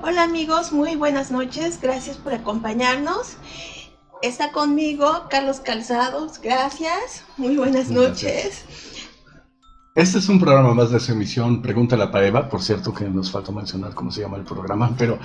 Hola amigos, muy buenas noches, gracias por acompañarnos. Está conmigo Carlos Calzados, gracias, muy buenas noches. Este es un programa más de su emisión Pregúntale a Paeva, por cierto que nos falta mencionar cómo se llama el programa, pero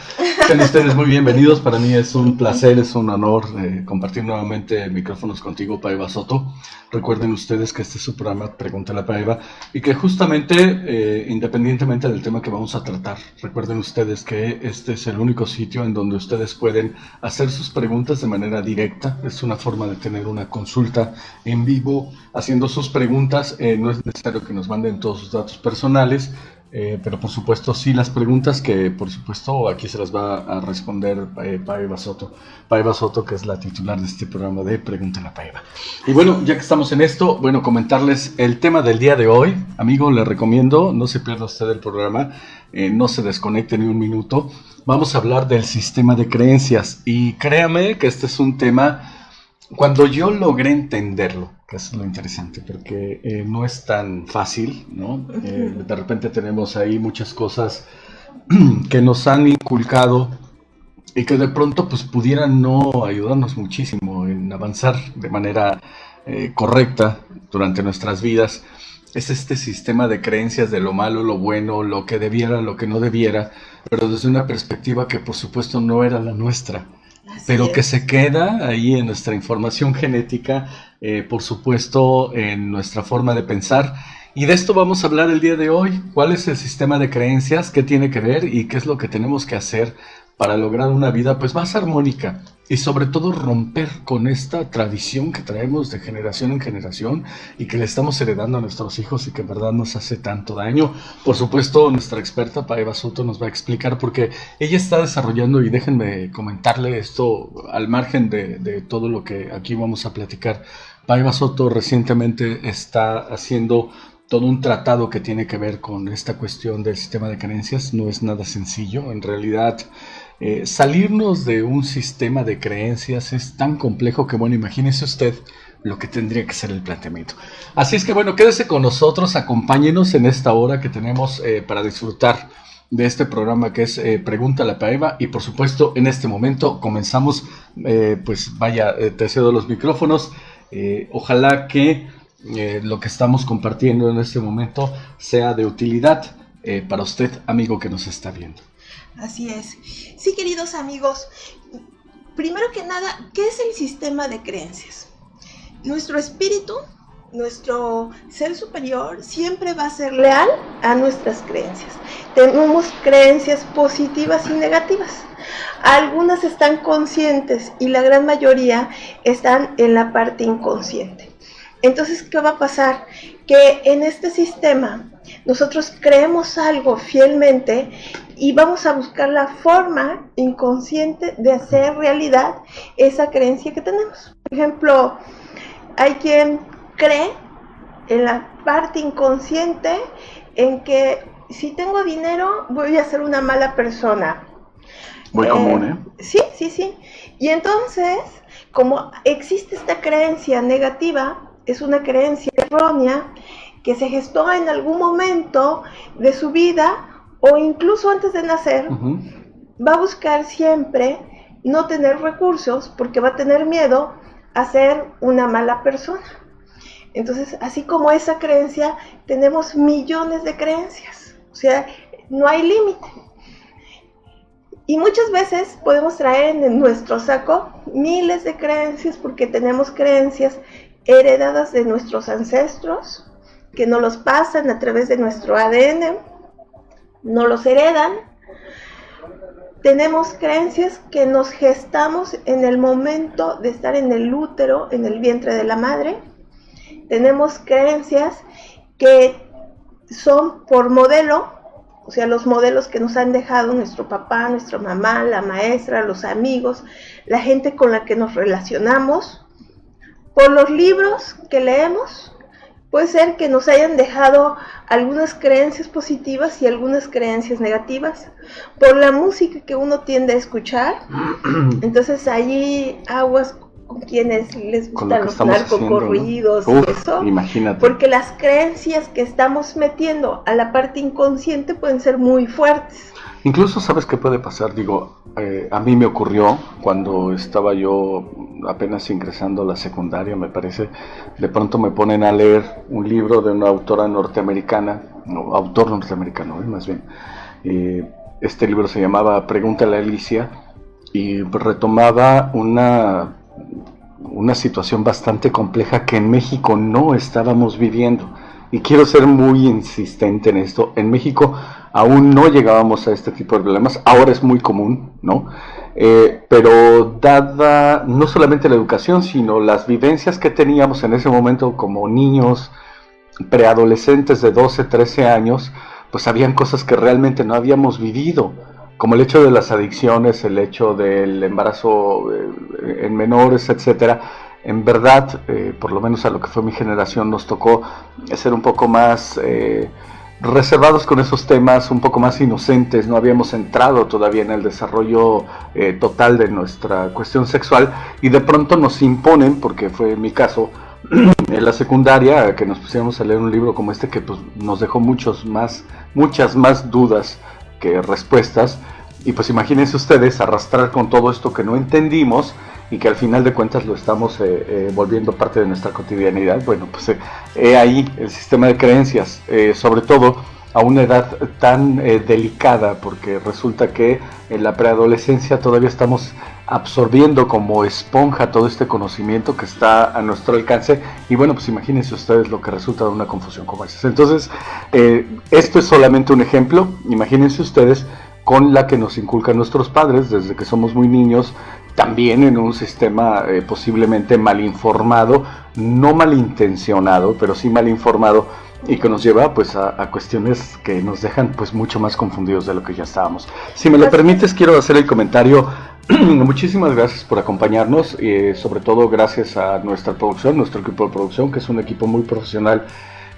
sean ustedes muy bienvenidos. Para mí es un placer, es un honor compartir nuevamente micrófonos contigo, Paeva Soto. Recuerden ustedes que este es su programa Pregúntale a Paeva y que justamente, independientemente del tema que vamos a tratar, recuerden ustedes que este es el único sitio en donde ustedes pueden hacer sus preguntas de manera directa. Es una forma de tener una consulta en vivo, haciendo sus preguntas. No es necesario que nos manden todos sus datos personales, pero por supuesto sí las preguntas que por supuesto aquí se las va a responder Paeva Soto, que es la titular de este programa de Pregúntale a Paeva. Y bueno, ya que estamos en esto, bueno, comentarles el tema del día de hoy. Amigo, le recomiendo, no se pierda usted el programa, no se desconecte ni un minuto. Vamos a hablar del sistema de creencias y créame que este es un tema, cuando yo logré entenderlo, que eso es lo interesante, porque no es tan fácil, ¿no? De repente tenemos ahí muchas cosas que nos han inculcado y que de pronto pues pudieran no ayudarnos muchísimo en avanzar de manera correcta durante nuestras vidas. Es este sistema de creencias de lo malo, lo bueno, lo que debiera, lo que no debiera, pero desde una perspectiva que por supuesto no era la nuestra. Pero que se queda ahí en nuestra información genética, por supuesto en nuestra forma de pensar. Y de esto vamos a hablar el día de hoy. ¿Cuál es el sistema de creencias? ¿Qué tiene que ver? ¿Y qué es lo que tenemos que hacer para lograr una vida pues más armónica? Y sobre todo romper con esta tradición que traemos de generación en generación y que le estamos heredando a nuestros hijos y que en verdad nos hace tanto daño. Por supuesto, nuestra experta Paeva Soto nos va a explicar porque ella está desarrollando, y déjenme comentarle esto al margen de todo lo que aquí vamos a platicar. Paeva Soto recientemente está haciendo todo un tratado que tiene que ver con esta cuestión del sistema de creencias. No es nada sencillo, en realidad. Salirnos de un sistema de creencias es tan complejo que, bueno, imagínese usted lo que tendría que ser el planteamiento. Así es que, bueno, quédese con nosotros, acompáñenos en esta hora que tenemos para disfrutar de este programa que es Pregúntale a Paeva. Y por supuesto, en este momento comenzamos, pues vaya, te cedo los micrófonos. Ojalá que lo que estamos compartiendo en este momento sea de utilidad para usted, amigo que nos está viendo. Así es. Sí, queridos amigos, primero que nada, ¿qué es el sistema de creencias? Nuestro espíritu, nuestro ser superior, siempre va a ser leal a nuestras creencias. Tenemos creencias positivas y negativas. Algunas están conscientes y la gran mayoría están en la parte inconsciente. Entonces, ¿qué va a pasar? Que en este sistema nosotros creemos algo fielmente y vamos a buscar la forma inconsciente de hacer realidad esa creencia que tenemos. Por ejemplo, hay quien cree en la parte inconsciente en que si tengo dinero voy a ser una mala persona. Muy común, ¿eh? Sí. Y entonces, como existe esta creencia negativa, es una creencia errónea que se gestó en algún momento de su vida o incluso antes de nacer, va a buscar siempre no tener recursos porque va a tener miedo a ser una mala persona. Entonces, así como esa creencia, tenemos millones de creencias, o sea, no hay límite. Y muchas veces podemos traer en nuestro saco miles de creencias porque tenemos creencias heredadas de nuestros ancestros, que nos los pasan a través de nuestro ADN, nos los heredan. Tenemos creencias que nos gestamos en el momento de estar en el útero, en el vientre de la madre. Tenemos creencias que son por modelo, o sea, los modelos que nos han dejado nuestro papá, nuestra mamá, la maestra, los amigos, la gente con la que nos relacionamos, por los libros que leemos. Puede ser que nos hayan dejado algunas creencias positivas y algunas creencias negativas, por la música que uno tiende a escuchar. Entonces allí aguas con quienes les gustan los narcocorridos, ¿no? Y eso, imagínate. Porque las creencias que estamos metiendo a la parte inconsciente pueden ser muy fuertes. Incluso, ¿sabes qué puede pasar? Digo, a mí me ocurrió cuando estaba yo apenas ingresando a la secundaria, me parece. De pronto me ponen a leer un libro de una autora norteamericana, no, autor norteamericano, más bien. Este libro se llamaba Pregúntale a Alicia y retomaba una situación bastante compleja que en México no estábamos viviendo. Y quiero ser muy insistente en esto. En México aún no llegábamos a este tipo de problemas. Ahora es muy común, ¿no? Pero dada no solamente la educación, sino las vivencias que teníamos en ese momento como niños, preadolescentes de 12, 13 años, pues habían cosas que realmente no habíamos vivido, como el hecho de las adicciones, el hecho del embarazo en menores, etcétera. En verdad, por lo menos a lo que fue mi generación, nos tocó ser un poco más reservados con esos temas, un poco más inocentes. No habíamos entrado todavía en el desarrollo total de nuestra cuestión sexual, y de pronto nos imponen, porque fue mi caso, en la secundaria, que nos pusiéramos a leer un libro como este que pues, nos dejó muchas más dudas que respuestas. Y pues imagínense ustedes arrastrar con todo esto que no entendimos y que al final de cuentas lo estamos volviendo parte de nuestra cotidianidad. Bueno, pues ahí el sistema de creencias, sobre todo a una edad tan delicada, porque resulta que en la preadolescencia todavía estamos absorbiendo como esponja todo este conocimiento que está a nuestro alcance, y bueno, pues imagínense ustedes lo que resulta de una confusión como esa. Entonces, esto es solamente un ejemplo. Imagínense ustedes con la que nos inculcan nuestros padres desde que somos muy niños, también en un sistema posiblemente mal informado, no malintencionado, pero sí mal informado, y que nos lleva pues a cuestiones que nos dejan pues mucho más confundidos de lo que ya estábamos. Si me lo permites, quiero hacer el comentario. Muchísimas gracias por acompañarnos, y sobre todo gracias a nuestra producción, nuestro equipo de producción, que es un equipo muy profesional,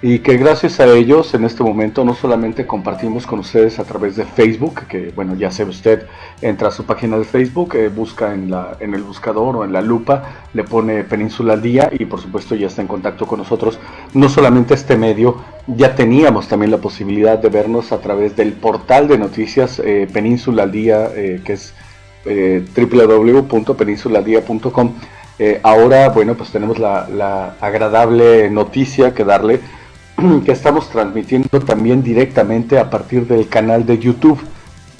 y que gracias a ellos en este momento no solamente compartimos con ustedes a través de Facebook, que bueno, ya sabe usted, entra a su página de Facebook, busca en el buscador o en la lupa, le pone Península al Día y por supuesto ya está en contacto con nosotros. No solamente este medio, ya teníamos también la posibilidad de vernos a través del portal de noticias Península al Día, que es www.peninsulaaldía.com. Ahora, bueno, pues tenemos la agradable noticia que darle, que estamos transmitiendo también directamente a partir del canal de YouTube.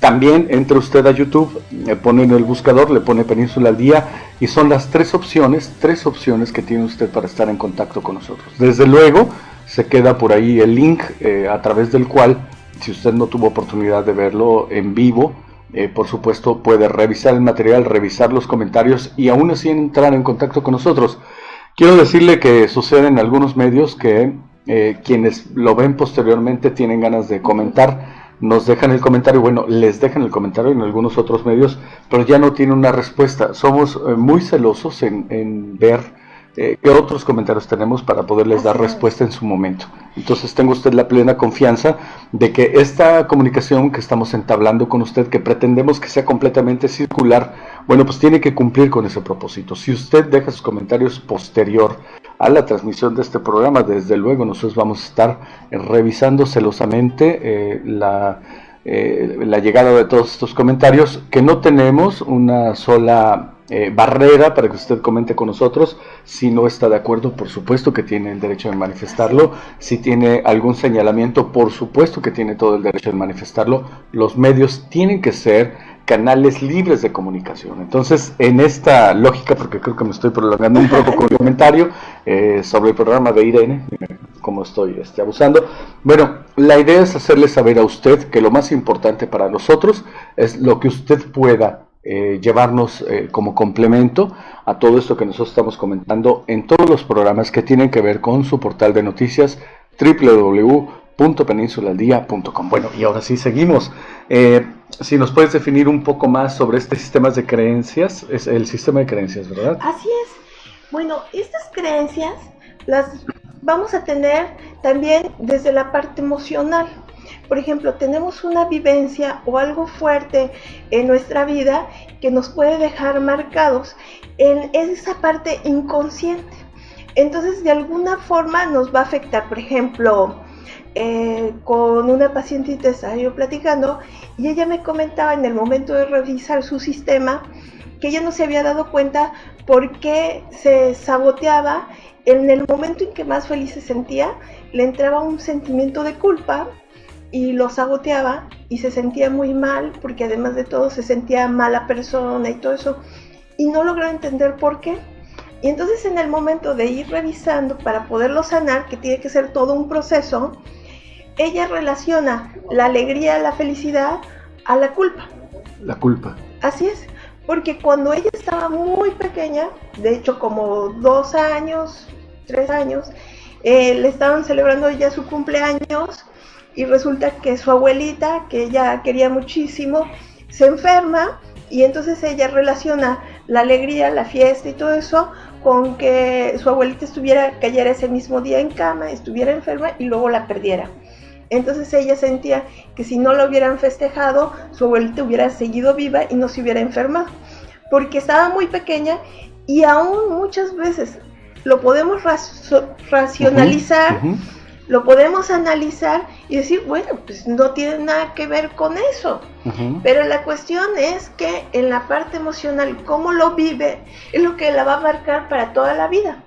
También entre usted a YouTube, pone en el buscador, le pone Península al Día, y son las tres opciones que tiene usted para estar en contacto con nosotros. Desde luego, se queda por ahí el link a través del cual, si usted no tuvo oportunidad de verlo en vivo, por supuesto puede revisar el material, revisar los comentarios y aún así entrar en contacto con nosotros. Quiero decirle que sucede en algunos medios que quienes lo ven posteriormente tienen ganas de comentar, nos dejan el comentario, bueno, les dejan el comentario en algunos otros medios, pero ya no tienen una respuesta. Somos muy celosos en ver qué otros comentarios tenemos para poderles dar respuesta en su momento. Entonces tenga usted la plena confianza de que esta comunicación que estamos entablando con usted, que pretendemos que sea completamente circular, bueno, pues tiene que cumplir con ese propósito. Si usted deja sus comentarios posterior a la transmisión de este programa, desde luego nosotros vamos a estar revisando celosamente la llegada de todos estos comentarios, que no tenemos una sola barrera para que usted comente con nosotros. Si no está de acuerdo, por supuesto que tiene el derecho de manifestarlo. Si tiene algún señalamiento, por supuesto que tiene todo el derecho de manifestarlo. Los medios tienen que ser canales libres de comunicación. Entonces, en esta lógica, porque creo que me estoy prolongando un poco con el comentario sobre el programa de Irene, como estoy abusando. Bueno, la idea es hacerle saber a usted que lo más importante para nosotros es lo que usted pueda llevarnos como complemento a todo esto que nosotros estamos comentando en todos los programas que tienen que ver con su portal de noticias www.peninsulaaldía.com. Bueno, y ahora sí seguimos. Si nos puedes definir un poco más sobre este sistema de creencias, es el sistema de creencias, ¿verdad? Así es. Bueno, estas creencias las vamos a tener también desde la parte emocional. Por ejemplo, tenemos una vivencia o algo fuerte en nuestra vida que nos puede dejar marcados en esa parte inconsciente. Entonces, de alguna forma nos va a afectar. Por ejemplo, con una pacientita estaba yo platicando y ella me comentaba en el momento de revisar su sistema que ella no se había dado cuenta por qué se saboteaba. En el momento en que más feliz se sentía, le entraba un sentimiento de culpa y lo saboteaba y se sentía muy mal porque además de todo se sentía mala persona y todo eso y no logró entender por qué. Y entonces en el momento de ir revisando para poderlo sanar, que tiene que ser todo un proceso, ella relaciona la alegría, la felicidad a la culpa. La culpa. Así es, porque cuando ella estaba muy pequeña, de hecho como 2 años, 3 años, le estaban celebrando ya su cumpleaños y resulta que su abuelita, que ella quería muchísimo, se enferma y entonces ella relaciona la alegría, la fiesta y todo eso con que su abuelita cayera ese mismo día en cama, estuviera enferma y luego la perdiera. Entonces ella sentía que si no la hubieran festejado, su abuelita hubiera seguido viva y no se hubiera enfermado, porque estaba muy pequeña y aún muchas veces lo podemos racionalizar, lo podemos analizar y decir, bueno, pues no tiene nada que ver con eso. Pero la cuestión es que en la parte emocional, cómo lo vive, es lo que la va a marcar para toda la vida.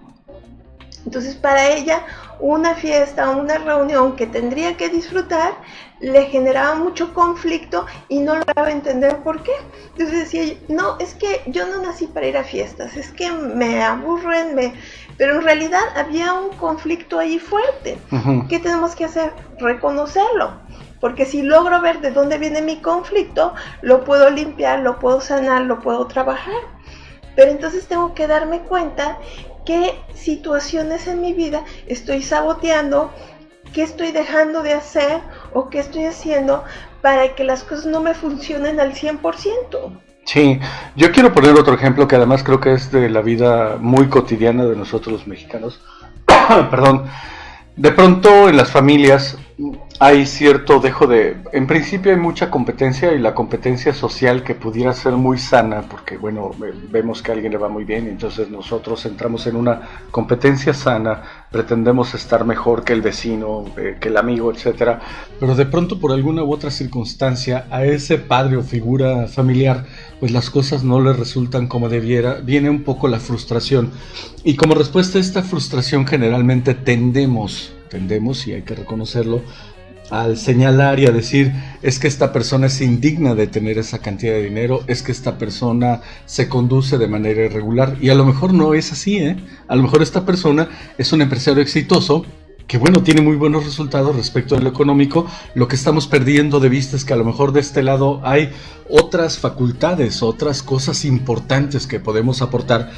Entonces para ella una fiesta, una reunión que tendría que disfrutar, le generaba mucho conflicto y no lograba entender por qué. Entonces decía, no, es que yo no nací para ir a fiestas, es que me aburren, pero en realidad había un conflicto ahí fuerte. ¿Qué tenemos que hacer? Reconocerlo, porque si logro ver de dónde viene mi conflicto, lo puedo limpiar, lo puedo sanar, lo puedo trabajar. Pero entonces tengo que darme cuenta qué situaciones en mi vida estoy saboteando, qué estoy dejando de hacer o qué estoy haciendo para que las cosas no me funcionen al 100%. Sí, yo quiero poner otro ejemplo que además creo que es de la vida muy cotidiana de nosotros los mexicanos. Perdón. De pronto en las familias hay cierto dejo de... En principio hay mucha competencia y la competencia social que pudiera ser muy sana porque, bueno, vemos que a alguien le va muy bien y entonces nosotros entramos en una competencia sana, pretendemos estar mejor que el vecino, que el amigo, etcétera. Pero de pronto por alguna u otra circunstancia a ese padre o figura familiar pues las cosas no le resultan como debiera, viene un poco la frustración y como respuesta a esta frustración generalmente tendemos, y hay que reconocerlo, al señalar y a decir, es que esta persona es indigna de tener esa cantidad de dinero, es que esta persona se conduce de manera irregular, y a lo mejor no es así, a lo mejor esta persona es un empresario exitoso, que bueno, tiene muy buenos resultados respecto a lo económico. Lo que estamos perdiendo de vista es que a lo mejor de este lado hay otras facultades, otras cosas importantes que podemos aportar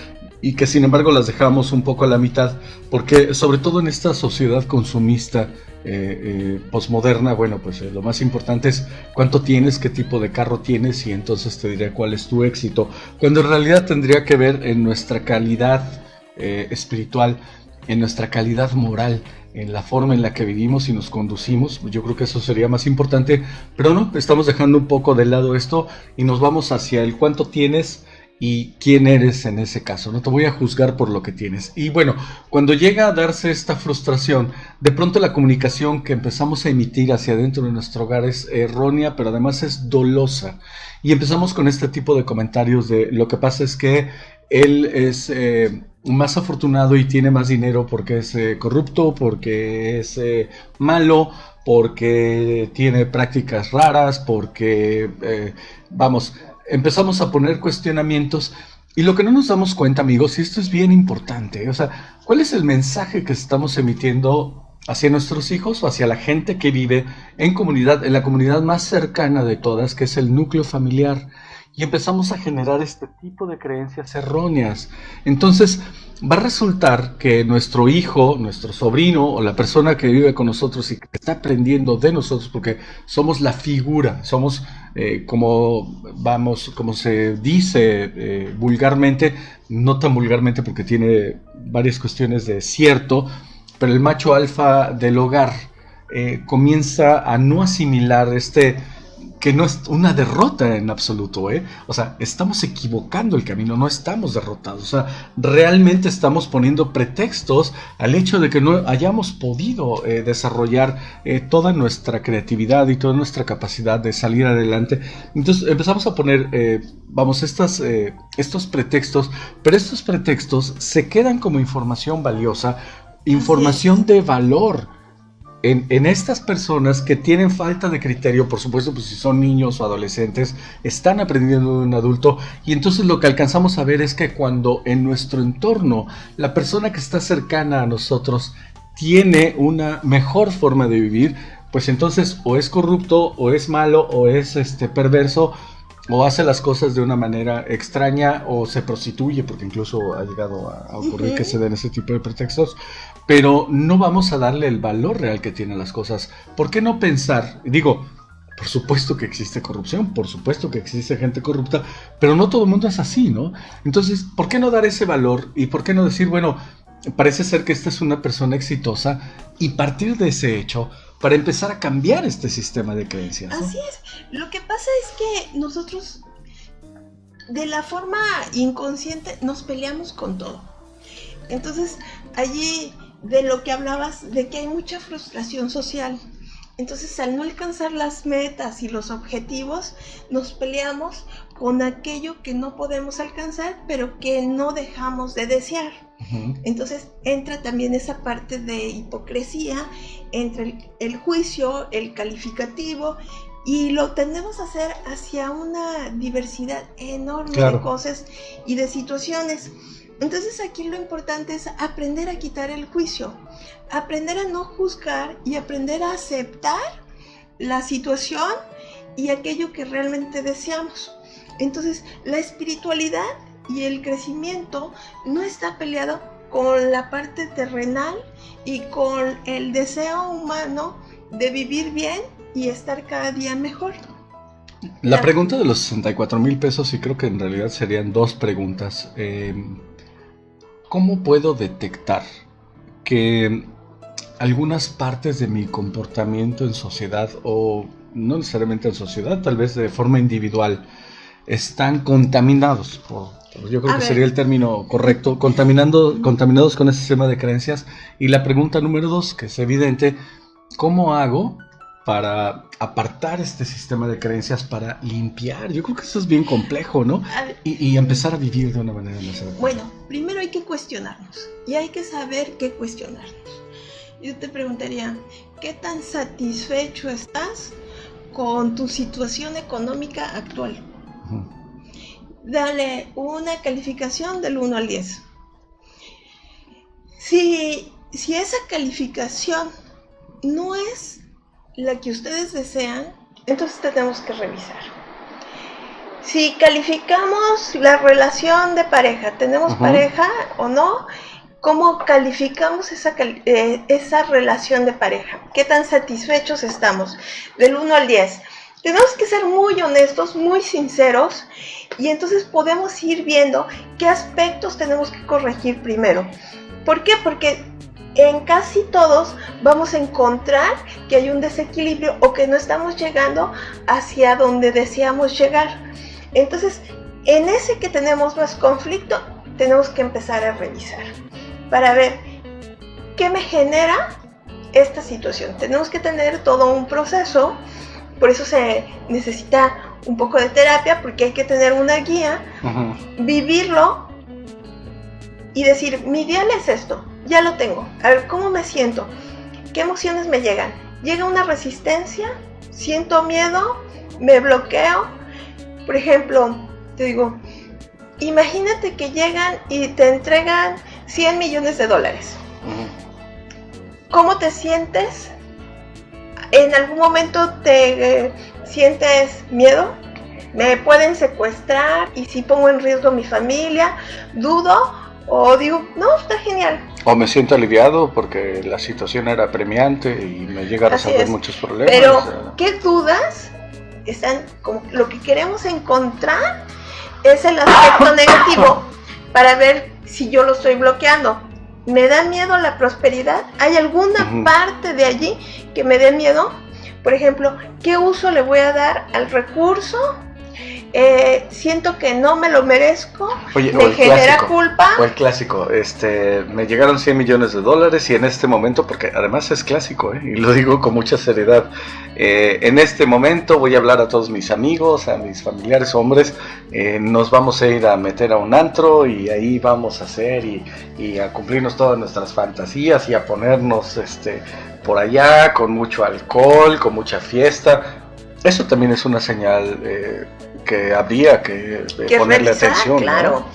y que sin embargo las dejamos un poco a la mitad, porque sobre todo en esta sociedad consumista posmoderna, bueno, pues lo más importante es cuánto tienes, qué tipo de carro tienes y entonces te diré cuál es tu éxito, cuando en realidad tendría que ver en nuestra calidad espiritual, en nuestra calidad moral, en la forma en la que vivimos y nos conducimos. Yo creo que eso sería más importante, pero no, estamos dejando un poco de lado esto y nos vamos hacia el cuánto tienes y quién eres en ese caso. No te voy a juzgar por lo que tienes. Y bueno, cuando llega a darse esta frustración, de pronto la comunicación que empezamos a emitir hacia adentro de nuestro hogar es errónea, pero además es dolosa. Y empezamos con este tipo de comentarios de lo que pasa es que él es más afortunado y tiene más dinero porque es corrupto, porque es malo, porque tiene prácticas raras, porque, empezamos a poner cuestionamientos y lo que no nos damos cuenta, amigos, y esto es bien importante, o sea, ¿cuál es el mensaje que estamos emitiendo hacia nuestros hijos o hacia la gente que vive en comunidad, en la comunidad más cercana de todas, que es el núcleo familiar? Y empezamos a generar este tipo de creencias erróneas. Entonces va a resultar que nuestro hijo, nuestro sobrino o la persona que vive con nosotros y que está aprendiendo de nosotros, porque somos la figura, somos como se dice vulgarmente, no tan vulgarmente porque tiene varias cuestiones de cierto, pero el macho alfa del hogar comienza a no asimilar que no es una derrota en absoluto, O sea, estamos equivocando el camino, no estamos derrotados. O sea, realmente estamos poniendo pretextos al hecho de que no hayamos podido desarrollar toda nuestra creatividad y toda nuestra capacidad de salir adelante. Entonces empezamos a poner, estos pretextos, pero estos pretextos se quedan como información valiosa, información de valor. En estas personas que tienen falta de criterio, por supuesto, pues si son niños o adolescentes, están aprendiendo de un adulto, y entonces lo que alcanzamos a ver es que cuando en nuestro entorno la persona que está cercana a nosotros tiene una mejor forma de vivir, pues entonces o es corrupto, o es malo, o es perverso, o hace las cosas de una manera extraña, o se prostituye, porque incluso ha llegado a ocurrir que se den ese tipo de pretextos, pero no vamos a darle el valor real que tienen las cosas. ¿Por qué no pensar? Digo, por supuesto que existe corrupción, por supuesto que existe gente corrupta, pero no todo el mundo es así, ¿no? Entonces, ¿por qué no dar ese valor? ¿Y por qué no decir, bueno, parece ser que esta es una persona exitosa, y partir de ese hecho para empezar a cambiar este sistema de creencias, ¿no? Así es. Lo que pasa es que nosotros, de la forma inconsciente, nos peleamos con todo. Entonces, allí de lo que hablabas, de que hay mucha frustración social. Entonces, al no alcanzar las metas y los objetivos, nos peleamos con aquello que no podemos alcanzar, pero que no dejamos de desear. Entonces entra también esa parte de hipocresía entre el juicio, el calificativo, y lo tendemos a hacer hacia una diversidad enorme de cosas y de situaciones. Entonces aquí lo importante es aprender a quitar el juicio, aprender a no juzgar y aprender a aceptar la situación y aquello que realmente deseamos. Entonces la espiritualidad y el crecimiento no está peleado con la parte terrenal y con el deseo humano de vivir bien y estar cada día mejor. La pregunta de los 64,000 pesos, y creo que en realidad serían dos preguntas. ¿Cómo puedo detectar que algunas partes de mi comportamiento en sociedad, o no necesariamente en sociedad, tal vez de forma individual, están contaminados yo creo que sería el término correcto, contaminados con ese sistema de creencias? Y la pregunta número 2, que es evidente, ¿cómo hago para apartar este sistema de creencias, para limpiar? Yo creo que eso es bien complejo, ¿no? Y empezar a vivir de una manera más adecuada. Bueno, primero hay que cuestionarnos, y hay que saber qué cuestionarnos. Yo te preguntaría, ¿qué tan satisfecho estás con tu situación económica actual? Dale una calificación del 1 al 10. Si esa calificación no es la que ustedes desean, entonces tenemos que revisar. Si calificamos la relación de pareja, ¿tenemos pareja o no? ¿Cómo calificamos esa relación de pareja? ¿Qué tan satisfechos estamos? Del 1 al 10. Tenemos que ser muy honestos, muy sinceros, y entonces podemos ir viendo qué aspectos tenemos que corregir primero. ¿Por qué? Porque en casi todos vamos a encontrar que hay un desequilibrio o que no estamos llegando hacia donde deseamos llegar. Entonces, en ese que tenemos más conflicto, tenemos que empezar a revisar para ver qué me genera esta situación. Tenemos que tener todo un proceso. Por eso se necesita un poco de terapia, porque hay que tener una guía, vivirlo y decir, mi ideal es esto, ya lo tengo, a ver, ¿cómo me siento? ¿Qué emociones me llegan? ¿Llega una resistencia? ¿Siento miedo? ¿Me bloqueo? Por ejemplo, te digo, imagínate que llegan y te entregan $100 millones. ¿Cómo te sientes? ¿En algún momento te sientes miedo? ¿Me pueden secuestrar? ¿Y si pongo en riesgo mi familia? ¿Dudo? ¿O digo, no, está genial? O me siento aliviado porque la situación era apremiante y me llega a resolver muchos problemas. Pero, ¿qué dudas están? Lo que queremos encontrar es el aspecto negativo para ver si yo lo estoy bloqueando. ¿Me da miedo la prosperidad? ¿Hay alguna parte de allí que me dé miedo? Por ejemplo, ¿qué uso le voy a dar al recurso? Siento que no me lo merezco, Oye, me genera culpa. O el clásico, me llegaron $100 millones y en este momento, porque además es clásico, y lo digo con mucha seriedad, en este momento voy a hablar a todos mis amigos, a mis familiares hombres, nos vamos a ir a meter a un antro y ahí vamos a hacer y a cumplirnos todas nuestras fantasías y a ponernos por allá con mucho alcohol, con mucha fiesta. Eso también es una señal que habría que ponerle revisar, atención, claro. ¿no?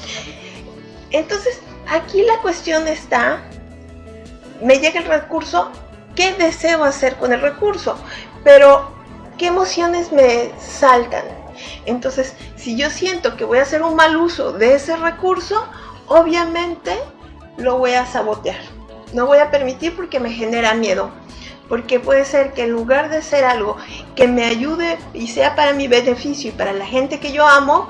Entonces, aquí la cuestión está, me llega el recurso, ¿qué deseo hacer con el recurso? Pero, ¿qué emociones me saltan? Entonces, si yo siento que voy a hacer un mal uso de ese recurso, obviamente lo voy a sabotear. No voy a permitir porque me genera miedo. Porque puede ser que en lugar de ser algo que me ayude y sea para mi beneficio y para la gente que yo amo,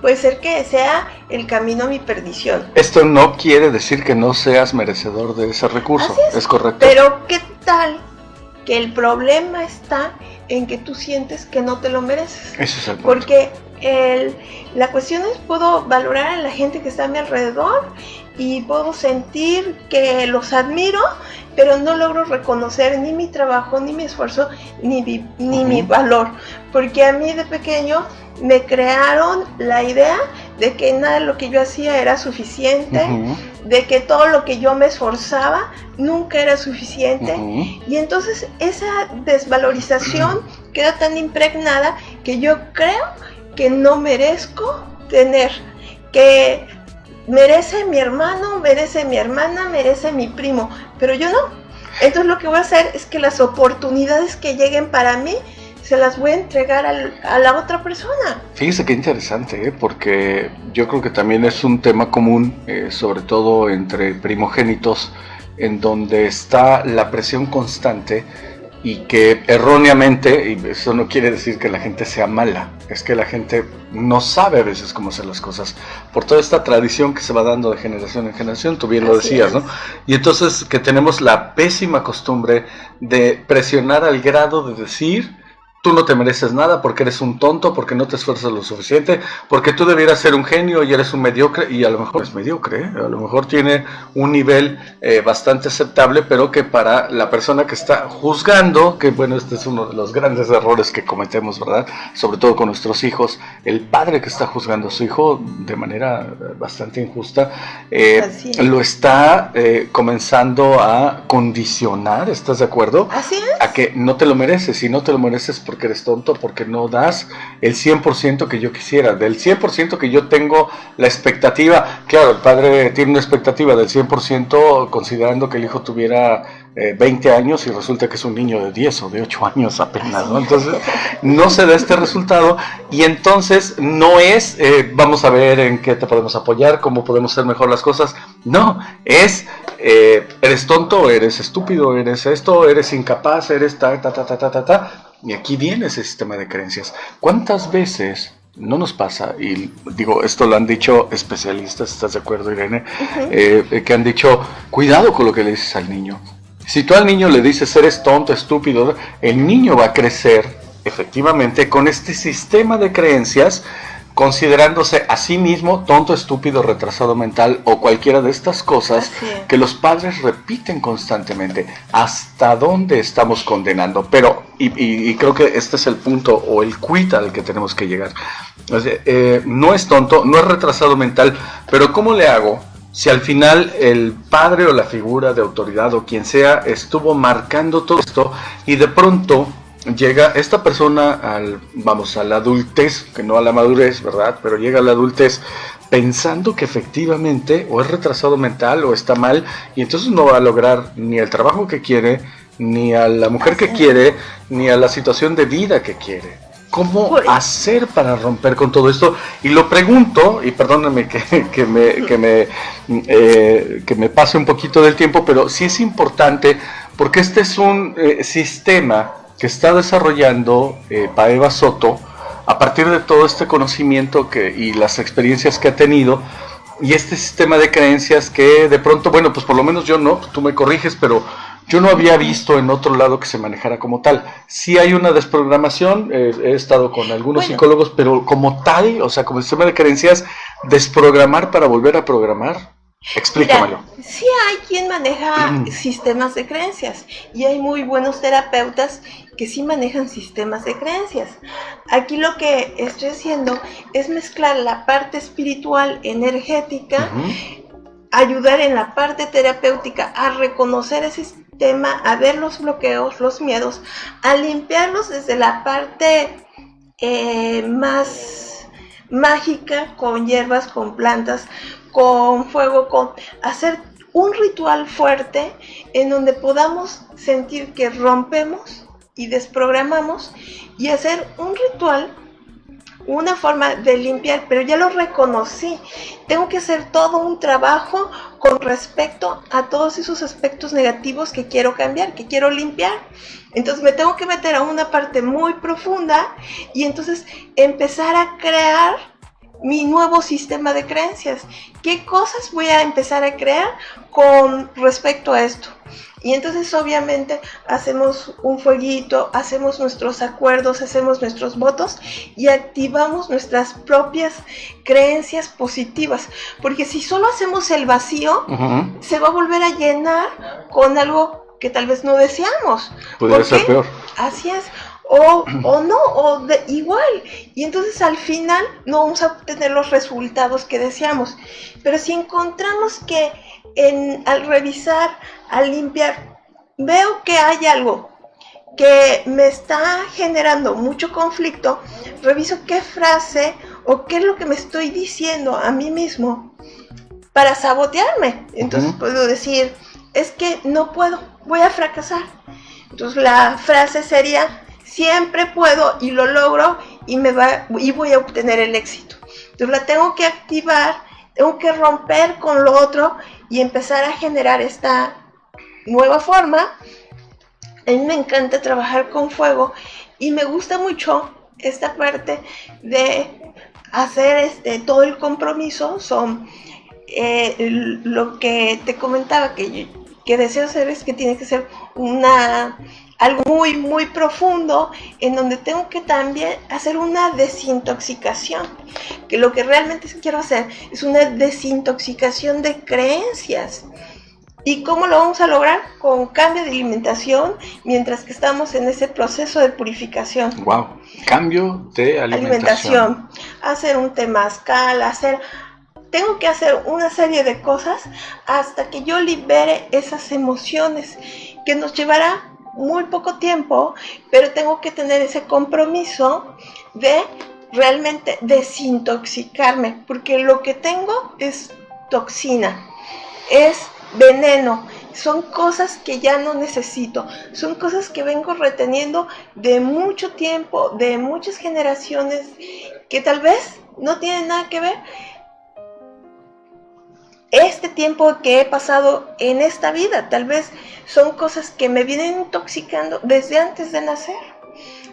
puede ser que sea el camino a mi perdición. Esto no quiere decir que no seas merecedor de ese recurso, es correcto. Pero ¿qué tal que el problema está en que tú sientes que no te lo mereces? Ese es el punto. Porque la cuestión es, puedo valorar a la gente que está a mi alrededor y puedo sentir que los admiro, pero no logro reconocer ni mi trabajo, ni mi esfuerzo, ni mi valor. Porque a mí de pequeño me crearon la idea de que nada de lo que yo hacía era suficiente, de que todo lo que yo me esforzaba nunca era suficiente. Y entonces esa desvalorización queda tan impregnada que yo creo que no merezco tener, que merece mi hermano, merece mi hermana, merece mi primo, pero yo no. Entonces lo que voy a hacer es que las oportunidades que lleguen para mí se las voy a entregar a la otra persona. Fíjese qué interesante, porque yo creo que también es un tema común, sobre todo entre primogénitos, en donde está la presión constante y que erróneamente, y eso no quiere decir que la gente sea mala, es que la gente no sabe a veces cómo hacer las cosas, por toda esta tradición que se va dando de generación en generación, tú bien lo decías, ¿no? Y entonces que tenemos la pésima costumbre de presionar al grado de decir: tú no te mereces nada porque eres un tonto, porque no te esfuerzas lo suficiente, porque tú debieras ser un genio y eres un mediocre, y a lo mejor es mediocre, a lo mejor tiene un nivel bastante aceptable, pero que para la persona que está juzgando, que bueno, este es uno de los grandes errores que cometemos, ¿verdad? Sobre todo con nuestros hijos, el padre que está juzgando a su hijo de manera bastante injusta, lo está comenzando a condicionar, ¿estás de acuerdo? Así es. A que no te lo mereces, y no te lo mereces porque eres tonto, porque no das el 100% que yo quisiera, del 100% que yo tengo la expectativa. Claro, el padre tiene una expectativa del 100% considerando que el hijo tuviera 20 años y resulta que es un niño de 10 o de 8 años apenas, ¿no? Entonces no se da este resultado, y entonces no es vamos a ver en qué te podemos apoyar, cómo podemos hacer mejor las cosas. No, es eres tonto, eres estúpido, eres esto, eres incapaz, eres ta. Y aquí viene ese sistema de creencias. ¿Cuántas veces no nos pasa? Y digo, esto lo han dicho especialistas, ¿estás de acuerdo, Irene? Que han dicho: cuidado con lo que le dices al niño. Si tú al niño le dices eres tonto, estúpido, el niño va a crecer efectivamente con este sistema de creencias, considerándose a sí mismo tonto, estúpido, retrasado mental o cualquiera de estas cosas que los padres repiten constantemente. ¿Hasta dónde estamos condenando? Pero, y creo que este es el punto o el quid al que tenemos que llegar. O sea, no es tonto, no es retrasado mental, pero ¿cómo le hago si al final el padre o la figura de autoridad o quien sea estuvo marcando todo esto y de pronto llega esta persona a la adultez, que no a la madurez, ¿verdad? Pero llega a la adultez pensando que efectivamente o es retrasado mental o está mal, y entonces no va a lograr ni el trabajo que quiere, ni a la mujer que quiere, ni a la situación de vida que quiere. ¿Cómo hacer para romper con todo esto? Y lo pregunto, y perdónenme que me pase un poquito del tiempo, pero sí es importante, porque este es un sistema que está desarrollando Paeva Soto a partir de todo este conocimiento y las experiencias que ha tenido, y este sistema de creencias que de pronto, bueno, pues por lo menos yo no, tú me corriges, pero Yo no había visto en otro lado que se manejara como tal. Sí hay una desprogramación, he estado con algunos psicólogos, pero como tal, o sea, como sistema de creencias, desprogramar para volver a programar. Explícamelo. Mira, sí hay quien maneja sistemas de creencias y hay muy buenos terapeutas que sí manejan sistemas de creencias. Aquí lo que estoy haciendo es mezclar la parte espiritual, energética, ayudar en la parte terapéutica a reconocer ese sistema, a ver los bloqueos, los miedos, a limpiarlos desde la parte más mágica, con hierbas, con plantas, con fuego, con hacer un ritual fuerte en donde podamos sentir que rompemos y desprogramamos y hacer un ritual, una forma de limpiar, pero ya lo reconocí. Tengo que hacer todo un trabajo con respecto a todos esos aspectos negativos que quiero cambiar, que quiero limpiar. Entonces me tengo que meter a una parte muy profunda y entonces empezar a crear mi nuevo sistema de creencias. ¿Qué cosas voy a empezar a crear con respecto a esto? Y entonces obviamente hacemos un fueguito, hacemos nuestros acuerdos, hacemos nuestros votos y activamos nuestras propias creencias positivas. Porque si solo hacemos el vacío, se va a volver a llenar con algo que tal vez no deseamos. Podría ser peor. Así es. O no, igual. Y entonces al final no vamos a obtener los resultados que deseamos. Pero si encontramos que al revisar, al limpiar, veo que hay algo que me está generando mucho conflicto, reviso qué frase o qué es lo que me estoy diciendo a mí mismo para sabotearme. Entonces puedo decir, es que no puedo, voy a fracasar. Entonces la frase sería, siempre puedo y lo logro y voy a obtener el éxito. Entonces la tengo que activar, tengo que romper con lo otro y empezar a generar esta nueva forma. A mí me encanta trabajar con fuego y me gusta mucho esta parte de hacer todo el compromiso. Son lo que te comentaba que deseo hacer es que tiene que ser algo muy, muy profundo, en donde tengo que también hacer una desintoxicación, que lo que realmente quiero hacer es una desintoxicación de creencias. ¿Y cómo lo vamos a lograr? Con cambio de alimentación, mientras que estamos en ese proceso de purificación. Wow, cambio de alimentación. Hacer un temazcal, tengo que hacer una serie de cosas hasta que yo libere esas emociones, que nos llevará muy poco tiempo, pero tengo que tener ese compromiso de realmente desintoxicarme, porque lo que tengo es toxina, es veneno, son cosas que ya no necesito, son cosas que vengo reteniendo de mucho tiempo, de muchas generaciones, que tal vez no tienen nada que ver este tiempo que he pasado en esta vida. Tal vez son cosas que me vienen intoxicando desde antes de nacer.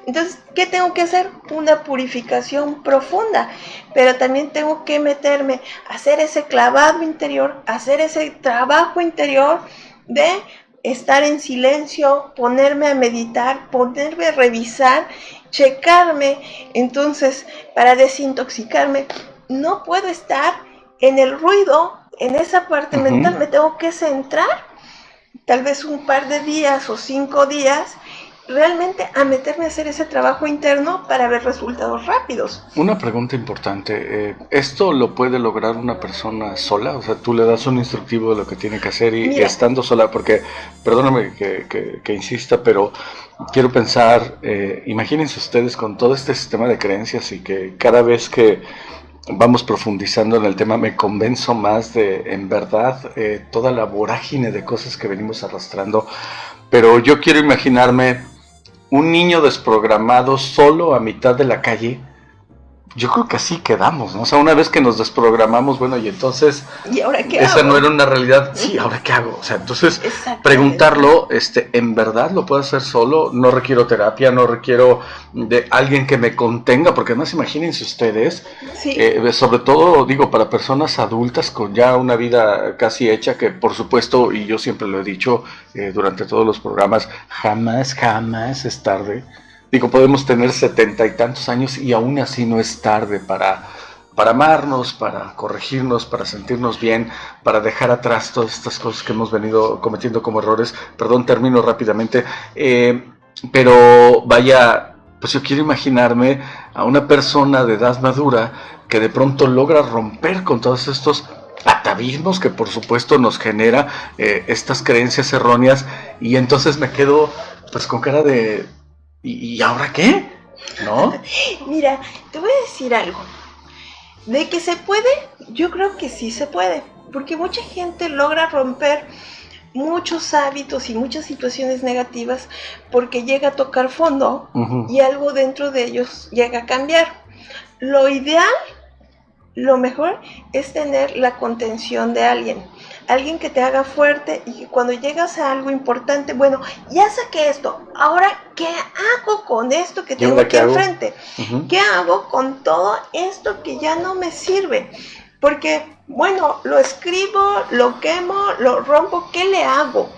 Entonces, ¿qué tengo que hacer? Una purificación profunda, pero también tengo que meterme a hacer ese clavado interior, hacer ese trabajo interior de estar en silencio, ponerme a meditar, ponerme a revisar, checarme. Entonces, para desintoxicarme, no puedo estar en el ruido, en esa parte mental. Me tengo que centrar, tal vez un par de días o 5 días, realmente a meterme a hacer ese trabajo interno para ver resultados rápidos. Una pregunta importante, ¿esto lo puede lograr una persona sola? O sea, tú le das un instructivo de lo que tiene que hacer y estando sola, porque, perdóname que insista, pero quiero pensar, imagínense ustedes con todo este sistema de creencias y que cada vez que vamos profundizando en el tema me convenzo más de, en verdad, toda la vorágine de cosas que venimos arrastrando. Pero yo quiero imaginarme un niño desprogramado solo a mitad de la calle, yo creo que así quedamos, ¿no? O sea, una vez que nos desprogramamos, bueno, y entonces ¿Y ahora qué esa hago? no era una realidad, sí, ¿ahora qué hago? O sea, entonces preguntarlo, ¿en verdad lo puedo hacer solo? No requiero terapia, no requiero de alguien que me contenga, porque además imagínense ustedes, Sí. sobre todo, digo, para personas adultas con ya una vida casi hecha, que por supuesto, y yo siempre lo he dicho durante todos los programas, jamás es tarde. Digo, podemos tener 70 y tantos años y aún así no es tarde para amarnos, para corregirnos, para sentirnos bien, para dejar atrás todas estas cosas que hemos venido cometiendo como errores. Perdón, termino rápidamente. Pero vaya, pues yo quiero imaginarme a una persona de edad madura que de pronto logra romper con todos estos atavismos que por supuesto nos genera estas creencias erróneas, y entonces me quedo pues con cara de ¿y ahora qué? ¿No? Mira, te voy a decir algo. De que se puede, yo creo que sí se puede, porque mucha gente logra romper muchos hábitos y muchas situaciones negativas porque llega a tocar fondo y algo dentro de ellos llega a cambiar. Lo ideal, lo mejor es tener la contención de alguien que te haga fuerte y que cuando llegas a algo importante, bueno, ya saqué esto, ahora ¿qué hago con esto que tengo aquí enfrente? ¿Qué hago con todo esto que ya no me sirve? Porque, bueno, lo escribo, lo quemo, lo rompo, ¿qué le hago?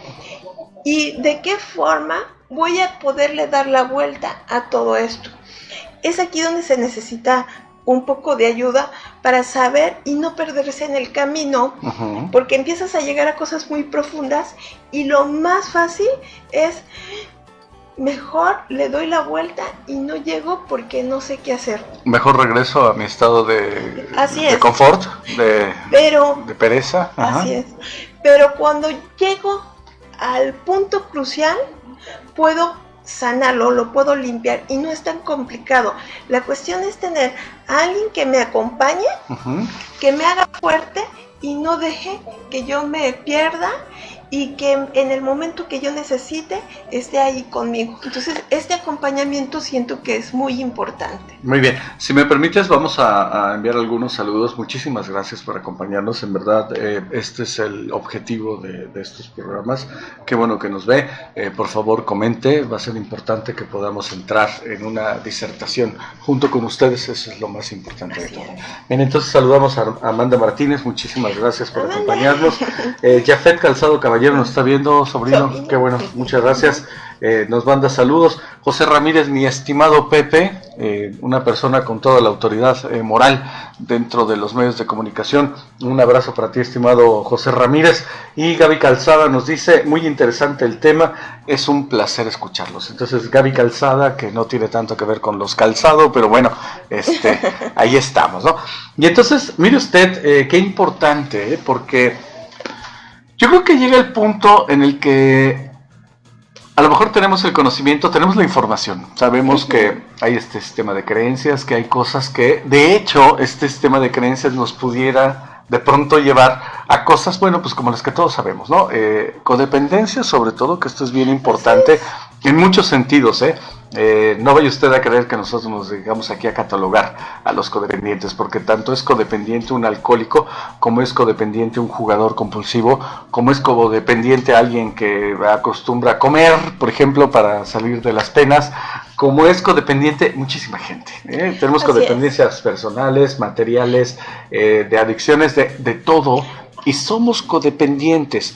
¿Y de qué forma voy a poderle dar la vuelta a todo esto? Es aquí donde se necesita un poco de ayuda para saber y no perderse en el camino, porque empiezas a llegar a cosas muy profundas y lo más fácil es, mejor le doy la vuelta y no llego porque no sé qué hacer. Mejor regreso a mi estado de confort, de pereza. Así es. Pero cuando llego al punto crucial, puedo sanarlo, lo puedo limpiar y no es tan complicado. La cuestión es tener a alguien que me acompañe, que me haga fuerte y no deje que yo me pierda y que en el momento que yo necesite esté ahí conmigo. Entonces, este acompañamiento siento que es muy importante. Muy bien, si me permites vamos a enviar algunos saludos. Muchísimas gracias por acompañarnos, en verdad este es el objetivo de estos programas. Qué bueno que nos ve, por favor comente, va a ser importante que podamos entrar en una disertación junto con ustedes, eso es lo más importante de todo. Bien, entonces saludamos a Amanda Martínez, muchísimas gracias por acompañarnos. Jafet Calzado Caballero nos está viendo, sobrino, qué bueno, muchas gracias. Nos manda saludos. José Ramírez, mi estimado Pepe, una persona con toda la autoridad moral dentro de los medios de comunicación. Un abrazo para ti, estimado José Ramírez. Y Gaby Calzada nos dice, muy interesante el tema, es un placer escucharlos. Entonces Gaby Calzada, que no tiene tanto que ver con los calzados, pero bueno, ahí estamos, ¿no? Y entonces, mire usted, qué importante, porque yo creo que llega el punto en el que a lo mejor tenemos el conocimiento, tenemos la información, sabemos que hay este sistema de creencias, que hay cosas que, de hecho, este sistema de creencias nos pudiera de pronto llevar a cosas, bueno, pues como las que todos sabemos, ¿no? Codependencia, sobre todo, que esto es bien importante en muchos sentidos, no vaya usted a creer que nosotros nos dedicamos aquí a catalogar a los codependientes, porque tanto es codependiente un alcohólico, como es codependiente un jugador compulsivo, como es codependiente alguien que acostumbra a comer, por ejemplo, para salir de las penas, como es codependiente muchísima gente. Tenemos codependencias personales, materiales, de adicciones, de todo. Y somos codependientes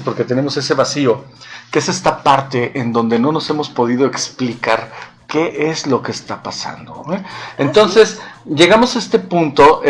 porque tenemos ese vacío, que es esta parte en donde no nos hemos podido explicar qué es lo que está pasando. Entonces, llegamos a este punto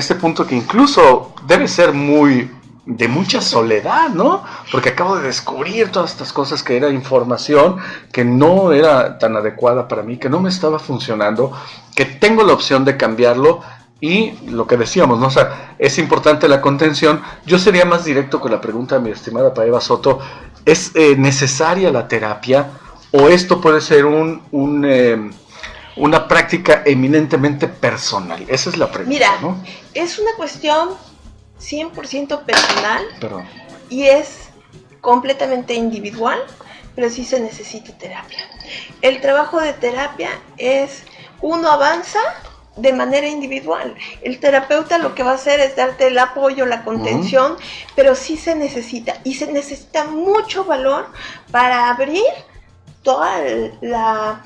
que incluso debe ser de mucha soledad, ¿no? Porque acabo de descubrir todas estas cosas, que era información que no era tan adecuada para mí, que no me estaba funcionando, que tengo la opción de cambiarlo. Y lo que decíamos, ¿no? O sea, es importante la contención. Yo sería más directo con la pregunta de mi estimada Paeva Soto. ¿Es necesaria la terapia? ¿O esto puede ser una práctica eminentemente personal? Esa es la pregunta. Mira, ¿no? Es una cuestión 100% personal. Y es completamente individual, pero sí se necesita terapia. El trabajo de terapia es, uno avanza de manera individual. El terapeuta lo que va a hacer es darte el apoyo, la contención, pero sí se necesita, y se necesita mucho valor para abrir toda la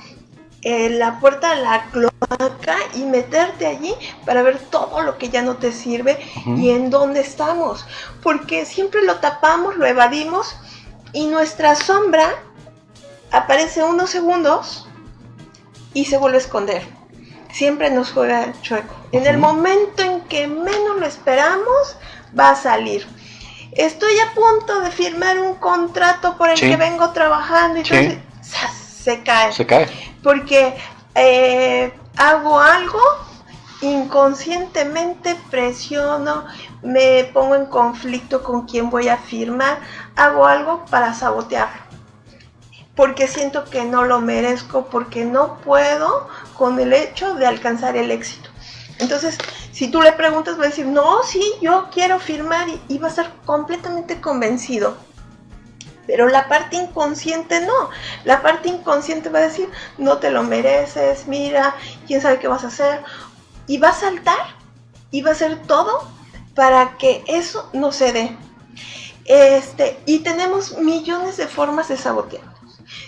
puerta a la cloaca y meterte allí para ver todo lo que ya no te sirve y en dónde estamos, porque siempre lo tapamos, lo evadimos, y nuestra sombra aparece unos segundos y se vuelve a esconder. Siempre nos juega chueco. En el momento en que menos lo esperamos, va a salir. Estoy a punto de firmar un contrato por el que vengo trabajando, y entonces se cae. Se cae. Porque hago algo, inconscientemente presiono, me pongo en conflicto con quien voy a firmar, hago algo para sabotearlo. Porque siento que no lo merezco, porque no puedo con el hecho de alcanzar el éxito. Entonces, si tú le preguntas, va a decir, no, sí, yo quiero firmar, y va a estar completamente convencido. Pero la parte inconsciente no. La parte inconsciente va a decir, no te lo mereces, mira, quién sabe qué vas a hacer. Y va a saltar, y va a hacer todo para que eso no se dé. Y tenemos millones de formas de sabotear.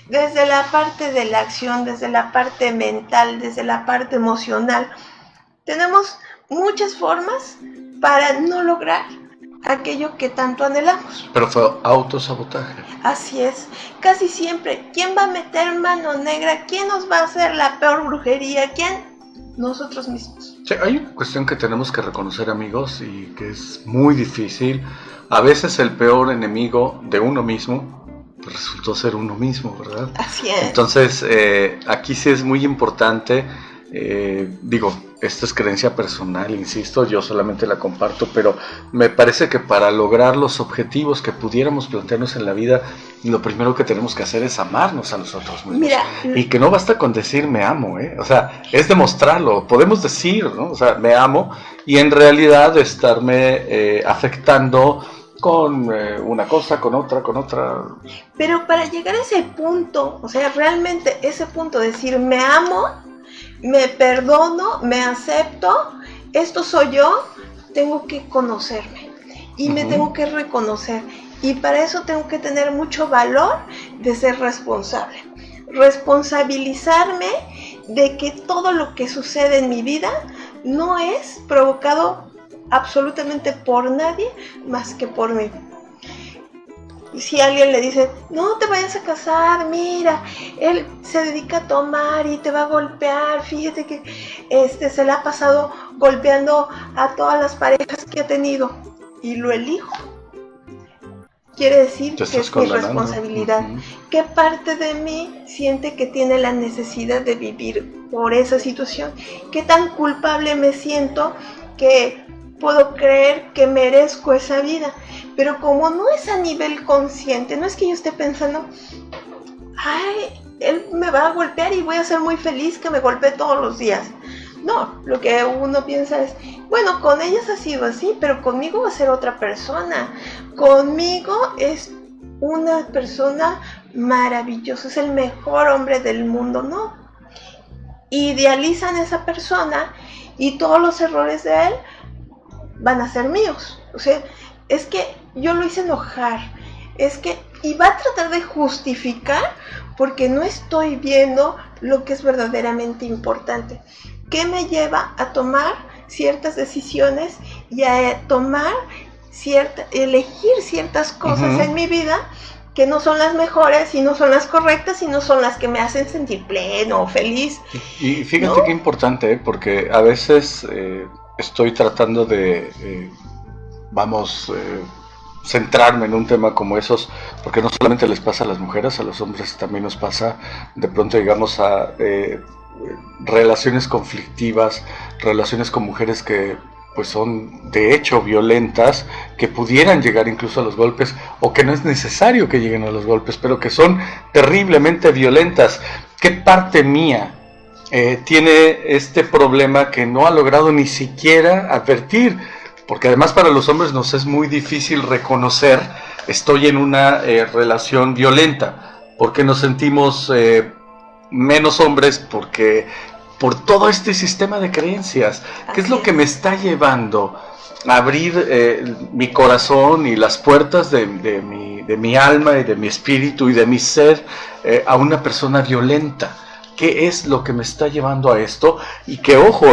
Desde la parte de la acción, desde la parte mental, desde la parte emocional. Tenemos muchas formas para no lograr aquello que tanto anhelamos. Pero fue autosabotaje. Así es. Casi siempre, ¿quién va a meter mano negra? ¿Quién nos va a hacer la peor brujería? ¿Quién? Nosotros mismos. Sí, hay una cuestión que tenemos que reconocer, amigos, y que es muy difícil. A veces el peor enemigo de uno mismo resultó ser uno mismo, ¿verdad? Así es. Entonces, aquí sí es muy importante, esto es creencia personal, insisto, yo solamente la comparto, pero me parece que para lograr los objetivos que pudiéramos plantearnos en la vida, lo primero que tenemos que hacer es amarnos a nosotros mismos. Mira, y que no basta con decir me amo, o sea, es demostrarlo, podemos decir, ¿no? O sea, me amo, y en realidad estarme afectando con una cosa, con otra. Pero para llegar a ese punto, o sea, realmente ese punto de decir me amo, me perdono, me acepto, esto soy yo, tengo que conocerme y me tengo que reconocer. Y para eso tengo que tener mucho valor de ser responsable. Responsabilizarme de que todo lo que sucede en mi vida no es provocado absolutamente por nadie más que por mí. Si alguien le dice, no te vayas a casar, mira, él se dedica a tomar y te va a golpear, fíjate que se le ha pasado golpeando a todas las parejas que ha tenido y lo elijo, quiere decir que es mi responsabilidad. ¿Qué parte de mí siente que tiene la necesidad de vivir por esa situación? ¿Qué tan culpable me siento que puedo creer que merezco esa vida? Pero como no es a nivel consciente, no es que yo esté pensando, ay, él me va a golpear y voy a ser muy feliz que me golpee todos los días. No, lo que uno piensa es, bueno, con ellas ha sido así, pero conmigo va a ser otra persona. Conmigo es una persona maravillosa, es el mejor hombre del mundo, ¿no? Idealizan a esa persona y todos los errores de él van a ser míos. O sea, es que yo lo hice enojar, y va a tratar de justificar porque no estoy viendo lo que es verdaderamente importante. ¿Qué me lleva a tomar ciertas decisiones y a elegir ciertas cosas en mi vida que no son las mejores y no son las correctas y no son las que me hacen sentir pleno o feliz? Y fíjate, ¿no? Qué importante, porque a veces estoy tratando de centrarme en un tema como esos, porque no solamente les pasa a las mujeres, a los hombres también nos pasa de pronto, digamos, a relaciones conflictivas, relaciones con mujeres que pues son de hecho violentas, que pudieran llegar incluso a los golpes, o que no es necesario que lleguen a los golpes, pero que son terriblemente violentas. ¿Qué parte mía tiene este problema que no ha logrado ni siquiera advertir? Porque además para los hombres nos es muy difícil reconocer, estoy en una relación violenta, porque nos sentimos menos hombres, porque por todo este sistema de creencias. ¿Qué es lo que me está llevando a abrir mi corazón y las puertas de mi alma y de mi espíritu y de mi ser a una persona violenta? ¿Qué es lo que me está llevando a esto? Y que, ojo,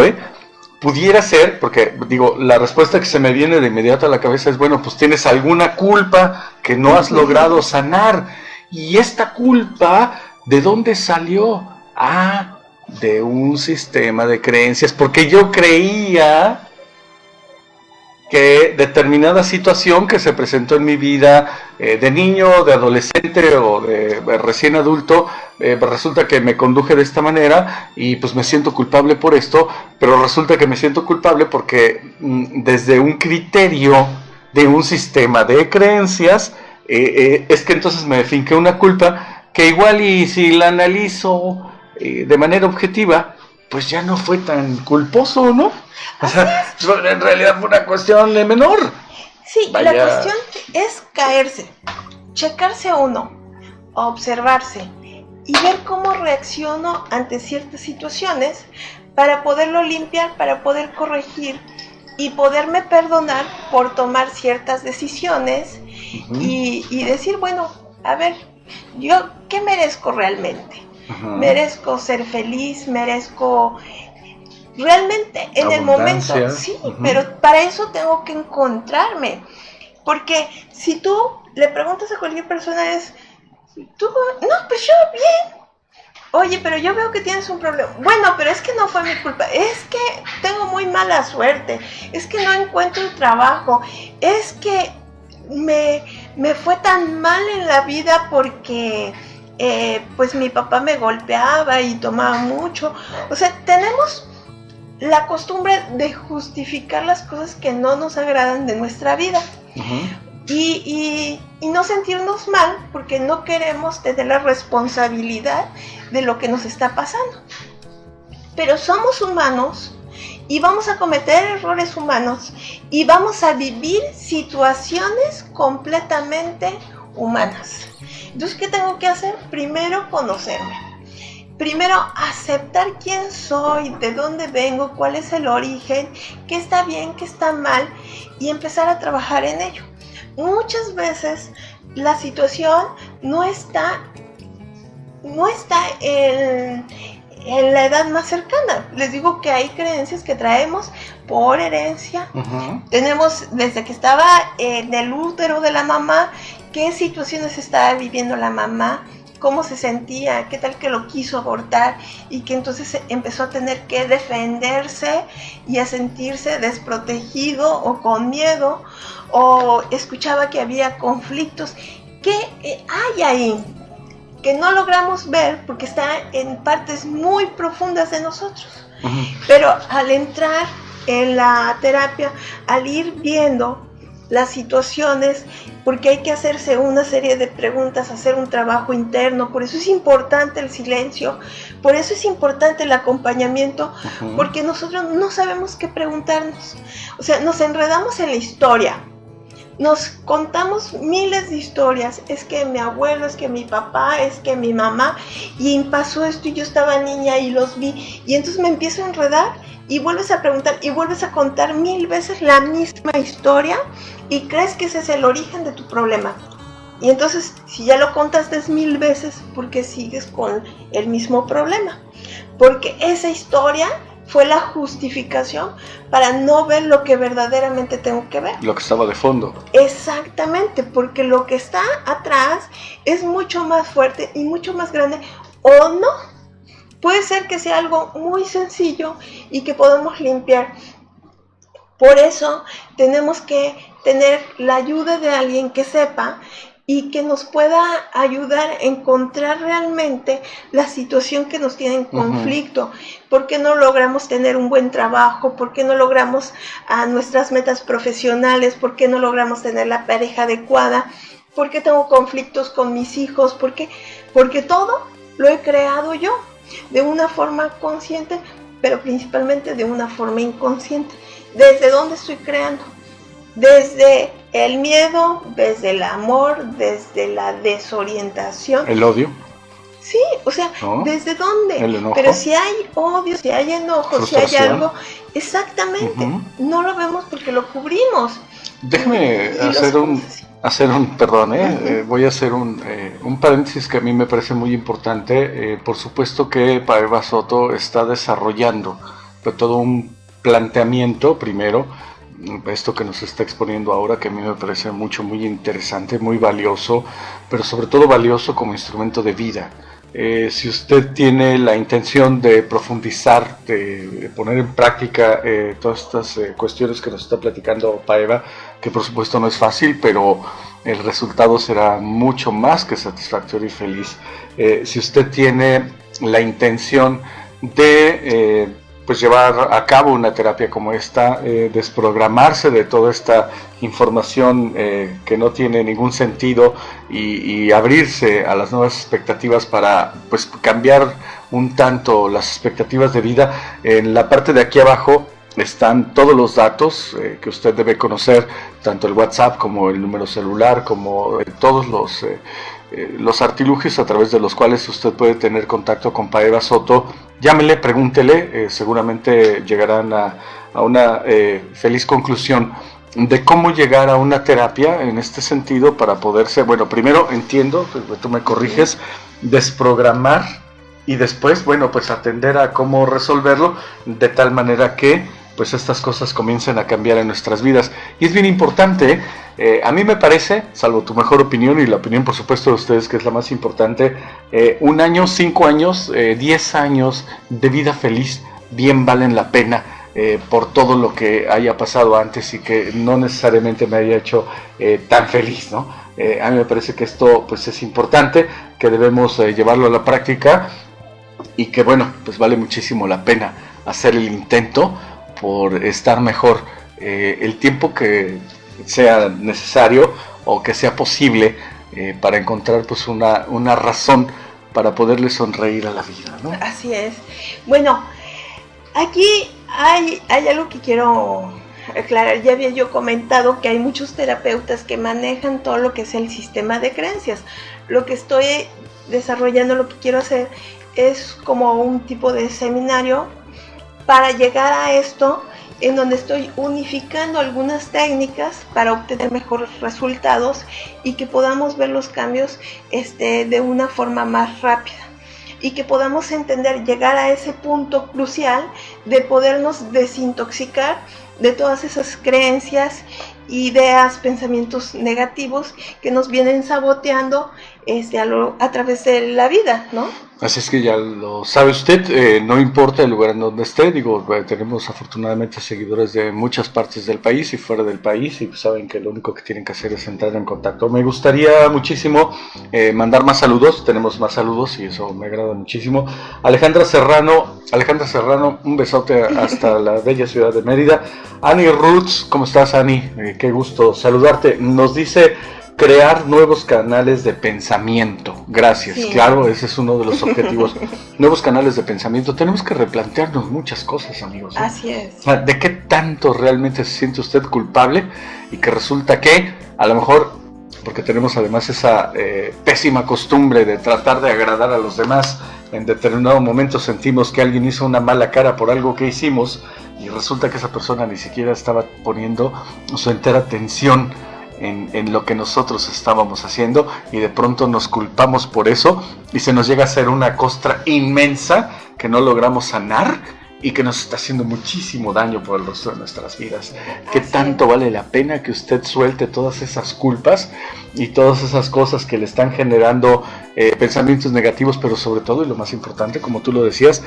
pudiera ser, porque digo, la respuesta que se me viene de inmediato a la cabeza es, bueno, pues tienes alguna culpa que no has logrado sanar. Y esta culpa, ¿de dónde salió? De un sistema de creencias, porque yo creía que determinada situación que se presentó en mi vida de niño, de adolescente o de recién adulto, resulta que me conduje de esta manera y pues me siento culpable por esto, pero resulta que me siento culpable porque desde un criterio de un sistema de creencias, es que entonces me finqué una culpa que igual y si la analizo de manera objetiva, pues ya no fue tan culposo, ¿no? O sea, en realidad fue una cuestión de menor. Sí, la cuestión es caerse, checarse uno, observarse y ver cómo reacciono ante ciertas situaciones para poderlo limpiar, para poder corregir y poderme perdonar por tomar ciertas decisiones y decir, bueno, a ver, ¿yo qué merezco realmente? Merezco ser feliz, merezco realmente en el momento, sí, pero para eso tengo que encontrarme, porque si tú le preguntas a cualquier persona no, pues yo bien, oye, pero yo veo que tienes un problema, bueno, pero es que no fue mi culpa, es que tengo muy mala suerte, es que no encuentro trabajo, es que me fue tan mal en la vida porque pues mi papá me golpeaba y tomaba mucho. O sea, tenemos la costumbre de justificar las cosas que no nos agradan de nuestra vida. Y no sentirnos mal porque no queremos tener la responsabilidad de lo que nos está pasando. Pero somos humanos y vamos a cometer errores humanos y vamos a vivir situaciones completamente humanas. Entonces, ¿qué tengo que hacer? Primero, conocerme. Primero, aceptar quién soy, de dónde vengo, cuál es el origen, qué está bien, qué está mal, y empezar a trabajar en ello. Muchas veces la situación no está en la edad más cercana. Les digo que hay creencias que traemos por herencia. Tenemos desde que estaba en el útero de la mamá, qué situaciones estaba viviendo la mamá, cómo se sentía, qué tal que lo quiso abortar y que entonces empezó a tener que defenderse y a sentirse desprotegido o con miedo, o escuchaba que había conflictos. ¿Qué hay ahí que no logramos ver porque está en partes muy profundas de nosotros? Pero al entrar en la terapia, al ir viendo las situaciones, porque hay que hacerse una serie de preguntas, hacer un trabajo interno, por eso es importante el silencio, por eso es importante el acompañamiento, porque nosotros no sabemos qué preguntarnos, o sea, nos enredamos en la historia, nos contamos miles de historias, es que mi abuelo, es que mi papá, es que mi mamá, y pasó esto y yo estaba niña y los vi, y entonces me empiezo a enredar y vuelves a preguntar y vuelves a contar 1000 veces la misma historia y crees que ese es el origen de tu problema. Y entonces, si ya lo contaste 1000 veces, ¿por qué sigues con el mismo problema? Porque esa historia fue la justificación para no ver lo que verdaderamente tengo que ver. Lo que estaba de fondo. Exactamente, porque lo que está atrás es mucho más fuerte y mucho más grande, o no. Puede ser que sea algo muy sencillo y que podamos limpiar. Por eso tenemos que tener la ayuda de alguien que sepa y que nos pueda ayudar a encontrar realmente la situación que nos tiene en conflicto. ¿Por qué no logramos tener un buen trabajo? ¿Por qué no logramos nuestras metas profesionales? ¿Por qué no logramos tener la pareja adecuada? ¿Por qué tengo conflictos con mis hijos? ¿Por qué? Porque todo lo he creado yo, de una forma consciente, pero principalmente de una forma inconsciente. ¿Desde dónde estoy creando? Desde el miedo, desde el amor, desde la desorientación. El odio. Sí, o sea, ¿no? ¿desde dónde? El enojo. Pero si hay odio, si hay enojo, si hay Frustración. algo, exactamente, Ujú. no lo vemos porque lo cubrimos. Déjeme Y lo hacemos así. perdón, Ujú. voy a hacer un paréntesis que a mí me parece muy importante. Por supuesto que Paveva Soto está desarrollando todo un planteamiento, primero, esto que nos está exponiendo ahora, que a mí me parece muy interesante, muy valioso, pero sobre todo valioso como instrumento de vida. Si usted tiene la intención de profundizar, de poner en práctica todas estas cuestiones que nos está platicando Paveva, que por supuesto no es fácil, pero el resultado será mucho más que satisfactorio y feliz. Si usted tiene la intención de pues llevar a cabo una terapia como esta, desprogramarse de toda esta información que no tiene ningún sentido y abrirse a las nuevas expectativas para pues cambiar un tanto las expectativas de vida. En la parte de aquí abajo están todos los datos que usted debe conocer, tanto el WhatsApp como el número celular, como todos los artilugios a través de los cuales usted puede tener contacto con Paveva Soto. Llámele, pregúntele, seguramente llegarán a una feliz conclusión de cómo llegar a una terapia en este sentido para poderse, bueno, primero entiendo, tú me corriges, desprogramar y después, bueno, pues atender a cómo resolverlo de tal manera que pues estas cosas comiencen a cambiar en nuestras vidas. Y es bien importante, a mí me parece, salvo tu mejor opinión y la opinión por supuesto de ustedes que es la más importante, 1 año, 5 años, 10 años de vida feliz bien valen la pena por todo lo que haya pasado antes y que no necesariamente me haya hecho tan feliz, ¿no? A mí me parece que esto pues es importante, que debemos llevarlo a la práctica y que bueno, pues vale muchísimo la pena hacer el intento por estar mejor el tiempo que sea necesario o que sea posible para encontrar pues una razón para poderle sonreír a la vida, ¿no? Así es. Bueno, aquí hay algo que quiero aclarar. Ya había yo comentado que hay muchos terapeutas que manejan todo lo que es el sistema de creencias. Lo que estoy desarrollando, lo que quiero hacer es como un tipo de seminario para llegar a esto, en donde estoy unificando algunas técnicas para obtener mejores resultados y que podamos ver los cambios de una forma más rápida y que podamos entender, llegar a ese punto crucial de podernos desintoxicar de todas esas creencias, ideas, pensamientos negativos que nos vienen saboteando a través de la vida, ¿no? Así es que ya lo sabe usted, no importa el lugar en donde esté, digo, tenemos afortunadamente seguidores de muchas partes del país y fuera del país y saben que lo único que tienen que hacer es entrar en contacto. Me gustaría muchísimo mandar más saludos, tenemos más saludos y eso me agrada muchísimo. Alejandra Serrano, un besote hasta la bella ciudad de Mérida. Ani Roots, ¿cómo estás, Ani? Qué gusto saludarte. Nos dice crear nuevos canales de pensamiento. Gracias. Sí. Claro, ese es uno de los objetivos. Nuevos canales de pensamiento. Tenemos que replantearnos muchas cosas, amigos. Así es. O sea, ¿de qué tanto realmente se siente usted culpable? Y que resulta que, a lo mejor, porque tenemos además esa pésima costumbre de tratar de agradar a los demás, en determinado momento sentimos que alguien hizo una mala cara por algo que hicimos y resulta que esa persona ni siquiera estaba poniendo su entera atención en lo que nosotros estábamos haciendo y de pronto nos culpamos por eso y se nos llega a hacer una costra inmensa que no logramos sanar y que nos está haciendo muchísimo daño por el resto de nuestras vidas. ¿Qué tanto vale la pena que usted suelte todas esas culpas y todas esas cosas que le están generando pensamientos negativos, pero sobre todo, y lo más importante, como tú lo decías,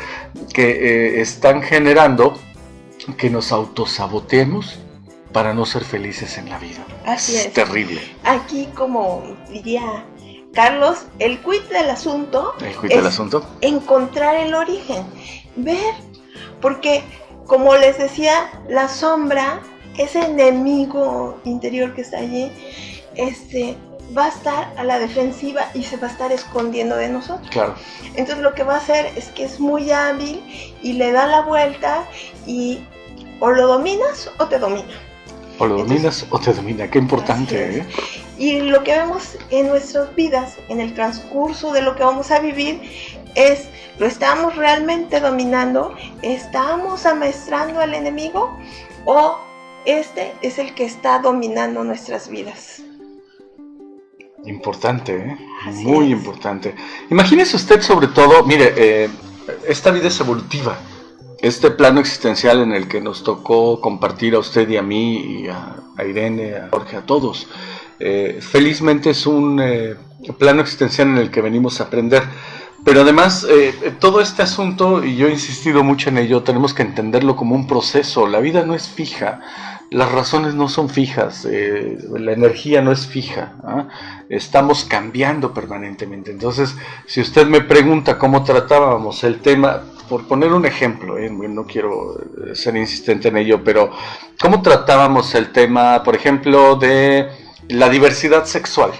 que están generando que nos autosaboteemos para no ser felices en la vida? Así es. Terrible. Aquí, como diría Carlos, el quid del asunto es encontrar el origen, ver, porque como les decía, la sombra, ese enemigo interior que está allí, va a estar a la defensiva y se va a estar escondiendo de nosotros. Claro. Entonces lo que va a hacer es que es muy hábil y le da la vuelta y o lo dominas o te domina. O lo dominas o te domina, qué importante, ¿eh? Y lo que vemos en nuestras vidas, en el transcurso de lo que vamos a vivir, es, ¿lo estamos realmente dominando? ¿Estamos amaestrando al enemigo? ¿O este es el que está dominando nuestras vidas? Importante, ¿eh? Así Muy es. Importante. Imagínese usted sobre todo, mire, esta vida es evolutiva. Este plano existencial en el que nos tocó compartir a usted y a mí, y a Irene, a Jorge, a todos. Felizmente es un plano existencial en el que venimos a aprender. Pero además, todo este asunto, y yo he insistido mucho en ello, tenemos que entenderlo como un proceso. La vida no es fija, las razones no son fijas, la energía no es fija, ¿ah? Estamos cambiando permanentemente. Entonces, si usted me pregunta cómo tratábamos el tema, por poner un ejemplo, no quiero ser insistente en ello, pero cómo tratábamos el tema, por ejemplo, de la diversidad sexual.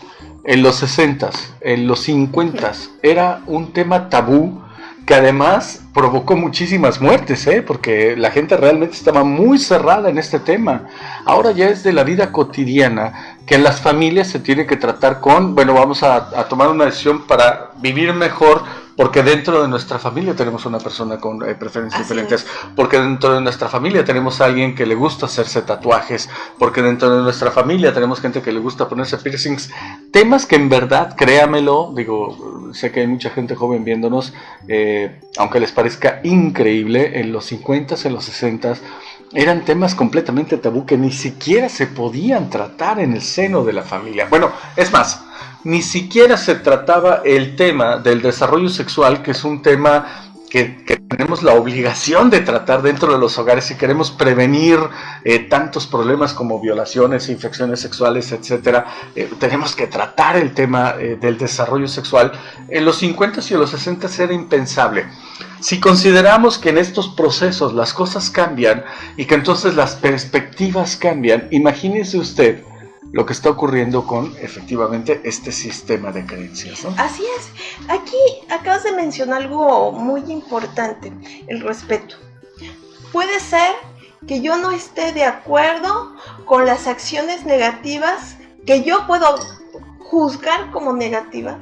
En los 60s, en los 50s, era un tema tabú que además provocó muchísimas muertes, porque la gente realmente estaba muy cerrada en este tema. Ahora ya es de la vida cotidiana que en las familias se tiene que tratar con, bueno, vamos a tomar una decisión para vivir mejor, porque dentro de nuestra familia tenemos una persona con preferencias diferentes, porque dentro de nuestra familia tenemos a alguien que le gusta hacerse tatuajes, porque dentro de nuestra familia tenemos gente que le gusta ponerse piercings, temas que en verdad, créamelo, digo, sé que hay mucha gente joven viéndonos, aunque les parezca increíble, en los 50s, en los 60s, eran temas completamente tabú que ni siquiera se podían tratar en el seno de la familia. Bueno, es más, ni siquiera se trataba el tema del desarrollo sexual, que es un tema que tenemos la obligación de tratar dentro de los hogares si queremos prevenir tantos problemas como violaciones, infecciones sexuales, etcétera. Tenemos que tratar el tema del desarrollo sexual. En los 50s y en los 60s era impensable. Si consideramos que en estos procesos las cosas cambian y que entonces las perspectivas cambian, imagínese usted lo que está ocurriendo con, efectivamente, este sistema de creencias, ¿no? Así es. Aquí acabas de mencionar algo muy importante, el respeto. Puede ser que yo no esté de acuerdo con las acciones negativas que yo puedo juzgar como negativas.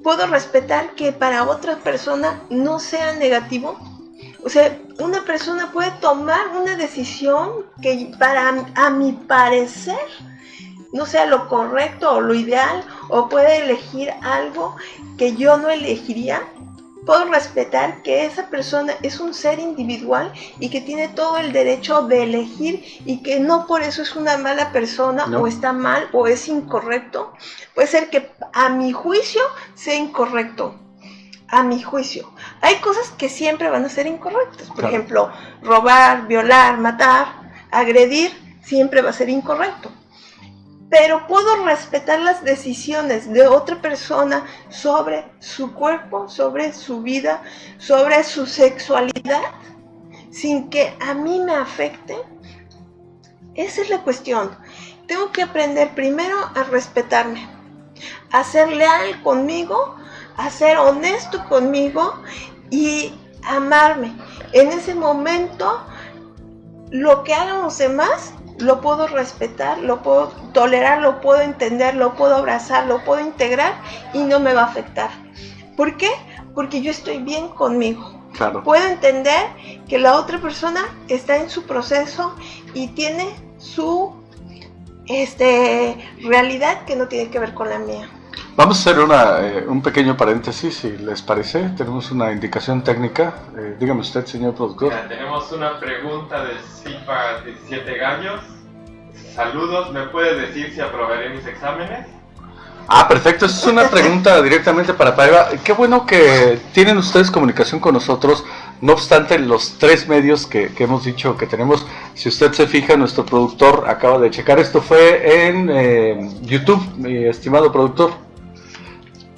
Puedo respetar que para otra persona no sea negativo. O sea, una persona puede tomar una decisión que a mi parecer no sea lo correcto o lo ideal, o puede elegir algo que yo no elegiría. Puedo respetar que esa persona es un ser individual y que tiene todo el derecho de elegir, y que no por eso es una mala persona, no, o está mal o es incorrecto. Puede ser que a mi juicio sea incorrecto. A mi juicio. Hay cosas que siempre van a ser incorrectas. Por ejemplo, robar, violar, matar, agredir, siempre va a ser incorrecto. Pero puedo respetar las decisiones de otra persona sobre su cuerpo, sobre su vida, sobre su sexualidad, sin que a mí me afecte. Esa es la cuestión. Tengo que aprender primero a respetarme, a ser leal conmigo, a ser honesto conmigo y amarme. En ese momento, lo que hagan los demás lo puedo respetar, lo puedo tolerar, lo puedo entender, lo puedo abrazar, lo puedo integrar y no me va a afectar. ¿Por qué? Porque yo estoy bien conmigo. Claro. Puedo entender que la otra persona está en su proceso y tiene su realidad que no tiene que ver con la mía. Vamos a hacer un pequeño paréntesis, si les parece. Tenemos una indicación técnica. Dígame usted, señor productor. Mira, tenemos una pregunta de Silva 17 Gallos. Saludos, ¿me puedes decir si aprobaré mis exámenes? Ah, perfecto. Esa es una pregunta directamente para Paiva. Qué bueno que tienen ustedes comunicación con nosotros. No obstante, los 3 medios que hemos dicho que tenemos, si usted se fija, nuestro productor acaba de checar. Esto fue en YouTube, mi estimado productor.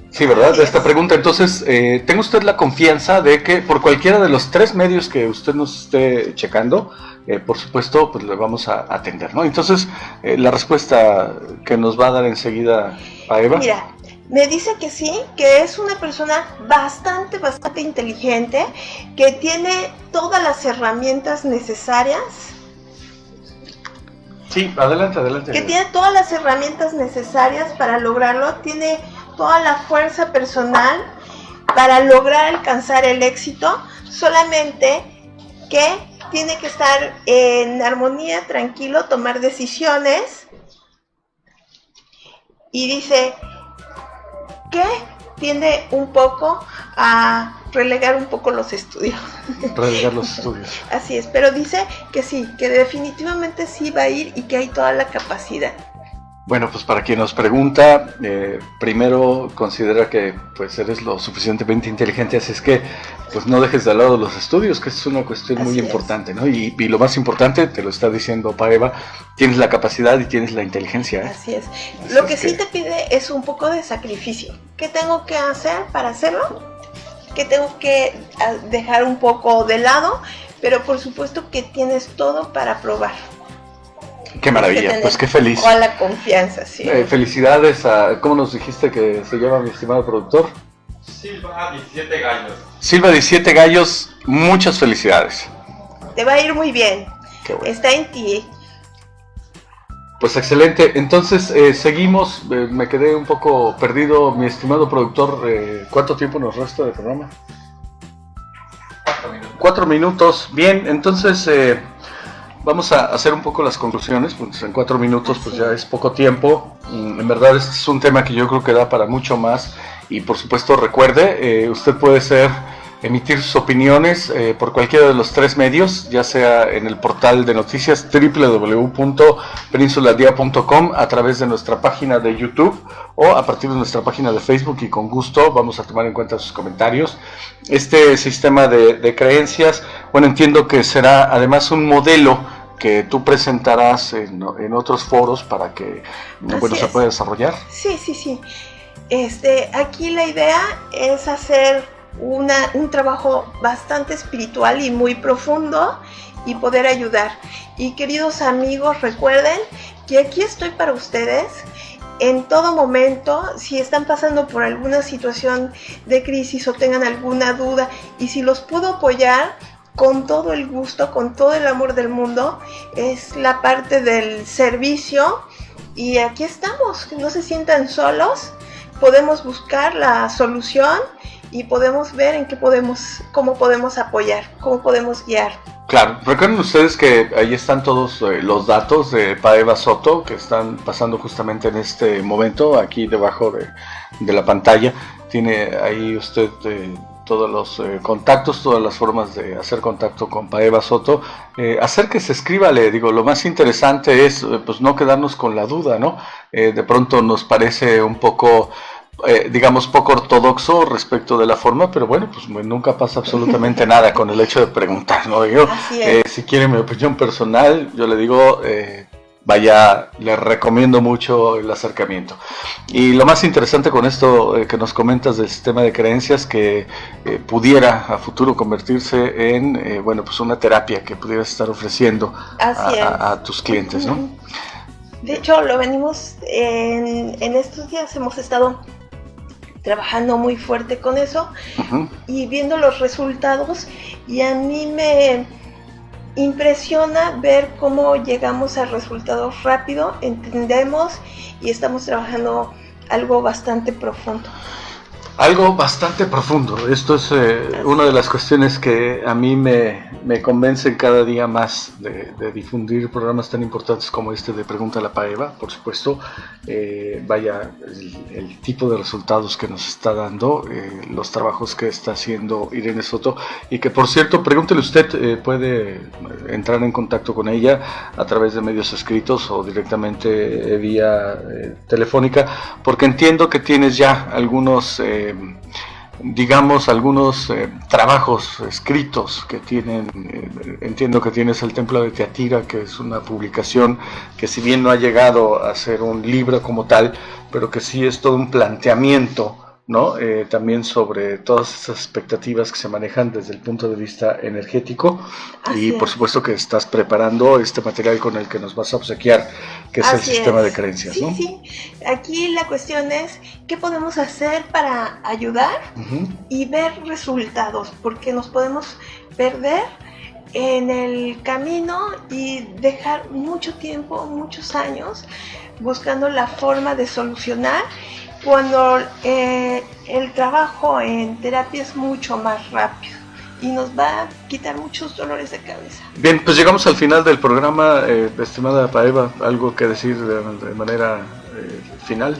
Sí, ¿verdad? De esta pregunta. Entonces, tenga usted la confianza de que por cualquiera de los 3 medios que usted nos esté checando, por supuesto, pues le vamos a atender, ¿no? Entonces, la respuesta que nos va a dar enseguida a Eva. Mira, me dice que sí, que es una persona bastante inteligente, que tiene todas las herramientas necesarias Sí, adelante. Que tiene todas las herramientas necesarias para lograrlo, tiene toda la fuerza personal para lograr alcanzar el éxito, solamente que tiene que estar en armonía, tranquilo, tomar decisiones. Y dice que tiende un poco a relegar un poco los estudios. Relegar los estudios. Así es, pero dice que sí, que definitivamente sí va a ir y que hay toda la capacidad. Bueno, pues para quien nos pregunta, primero considera que pues eres lo suficientemente inteligente, así es que pues no dejes de lado los estudios, que es una cuestión muy importante, ¿no? Y lo más importante, te lo está diciendo Paeva, tienes la capacidad y tienes la inteligencia, ¿eh? Así es. Lo que sí te pide es un poco de sacrificio. ¿Qué tengo que hacer para hacerlo? ¿Qué tengo que dejar un poco de lado? Pero por supuesto que tienes todo para probar. Qué maravilla, pues qué feliz. Con la confianza, sí. Felicidades a, ¿cómo nos dijiste que se llama mi estimado productor? Silva 17 Gallos. Silva 17 Gallos, muchas felicidades. Te va a ir muy bien. Qué bueno. Está en ti. Pues excelente, entonces seguimos, me quedé un poco perdido, mi estimado productor, ¿cuánto tiempo nos resta de programa? 4 minutos. 4 minutos, bien, entonces vamos a hacer un poco las conclusiones, pues en 4 minutos pues ya es poco tiempo, en verdad este es un tema que yo creo que da para mucho más y por supuesto recuerde, usted puede emitir sus opiniones por cualquiera de los 3 medios, ya sea en el portal de noticias www.peninsuladia.com, a través de nuestra página de YouTube o a partir de nuestra página de Facebook, y con gusto vamos a tomar en cuenta sus comentarios. Este sistema de creencias, bueno, entiendo que será además un modelo que tú presentarás en otros foros para que se pueda desarrollar. Sí. Aquí la idea es hacer un trabajo bastante espiritual y muy profundo y poder ayudar. Y queridos amigos, recuerden que aquí estoy para ustedes en todo momento. Si están pasando por alguna situación de crisis o tengan alguna duda, y si los puedo apoyar, con todo el gusto, con todo el amor del mundo, es la parte del servicio. Y aquí estamos, que no se sientan solos, podemos buscar la solución y podemos ver cómo podemos apoyar, cómo podemos guiar. Claro, recuerden ustedes que ahí están todos los datos de Paeva Soto que están pasando justamente en este momento, aquí debajo de la pantalla. Tiene ahí usted todos los contactos, todas las formas de hacer contacto con Paeva Soto. Acérquese, escríbale, lo más interesante es pues no quedarnos con la duda, ¿no? De pronto nos parece un poco poco ortodoxo respecto de la forma, pero bueno, pues nunca pasa absolutamente nada con el hecho de preguntar, ¿no? Si quiere mi opinión personal, yo le digo, le recomiendo mucho el acercamiento. Y lo más interesante con esto que nos comentas del sistema de creencias, que pudiera a futuro convertirse en, pues una terapia que pudieras estar ofreciendo a tus clientes, ¿no? De hecho, lo venimos en estos días, hemos estado trabajando muy fuerte con eso y viendo los resultados, y a mí me impresiona ver cómo llegamos a resultados rápido, entendemos y estamos trabajando algo bastante profundo. Algo bastante profundo. Esto es una de las cuestiones que a mí me convencen cada día más de difundir programas tan importantes como este de Pregunta a la Paeva. Por supuesto, el tipo de resultados que nos está dando, los trabajos que está haciendo Irene Soto, y que por cierto, pregúntele usted, puede entrar en contacto con ella a través de medios escritos o directamente vía telefónica, porque entiendo que tienes ya algunos trabajos escritos que tienen, entiendo que tienes el Templo de Teatira, que es una publicación que, si bien no ha llegado a ser un libro como tal, pero que sí es todo un planteamiento, ¿no? También sobre todas esas expectativas que se manejan desde el punto de vista energético. Y por supuesto que estás preparando este material con el que nos vas a obsequiar, que es el sistema de creencias, ¿no? Sí. Aquí la cuestión es qué podemos hacer para ayudar y ver resultados, porque nos podemos perder en el camino y dejar mucho tiempo, muchos años, buscando la forma de solucionar cuando el trabajo en terapia es mucho más rápido y nos va a quitar muchos dolores de cabeza. Bien, pues llegamos al final del programa, estimada Paeva, ¿algo que decir de manera final?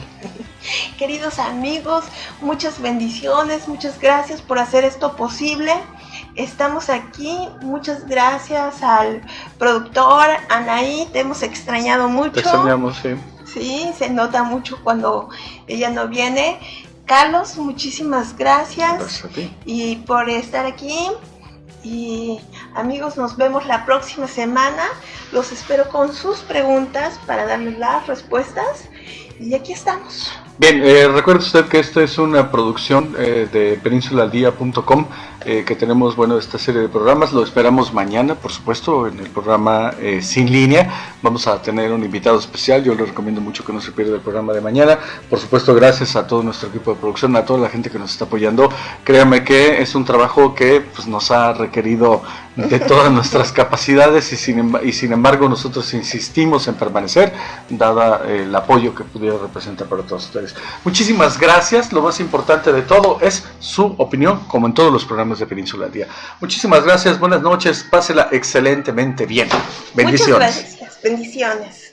Queridos amigos, muchas bendiciones, muchas gracias por hacer esto posible. Estamos aquí, muchas gracias al productor, Anaí, te hemos extrañado mucho. Te extrañamos, sí. Sí, se nota mucho cuando ella no viene. Carlos, muchísimas gracias. Gracias a ti. Y por estar aquí. Y amigos, nos vemos la próxima semana. Los espero con sus preguntas para darles las respuestas. Y aquí estamos. Bien, recuerde usted que esta es una producción de peninsulaldia.com, que tenemos, bueno, esta serie de programas. Lo esperamos mañana, por supuesto, en el programa Sin Línea. Vamos a tener un invitado especial. Yo le recomiendo mucho que no se pierda el programa de mañana. Por supuesto, gracias a todo nuestro equipo de producción, a toda la gente que nos está apoyando. Créanme que es un trabajo que pues, nos ha requerido de todas nuestras capacidades y sin embargo nosotros insistimos en permanecer, dada el apoyo que pudiera representar para todos ustedes. Muchísimas gracias. Lo más importante de todo es su opinión, como en todos los programas de Península al Día. Muchísimas gracias, buenas noches, pásela excelentemente bien. Bendiciones. Muchas gracias, bendiciones.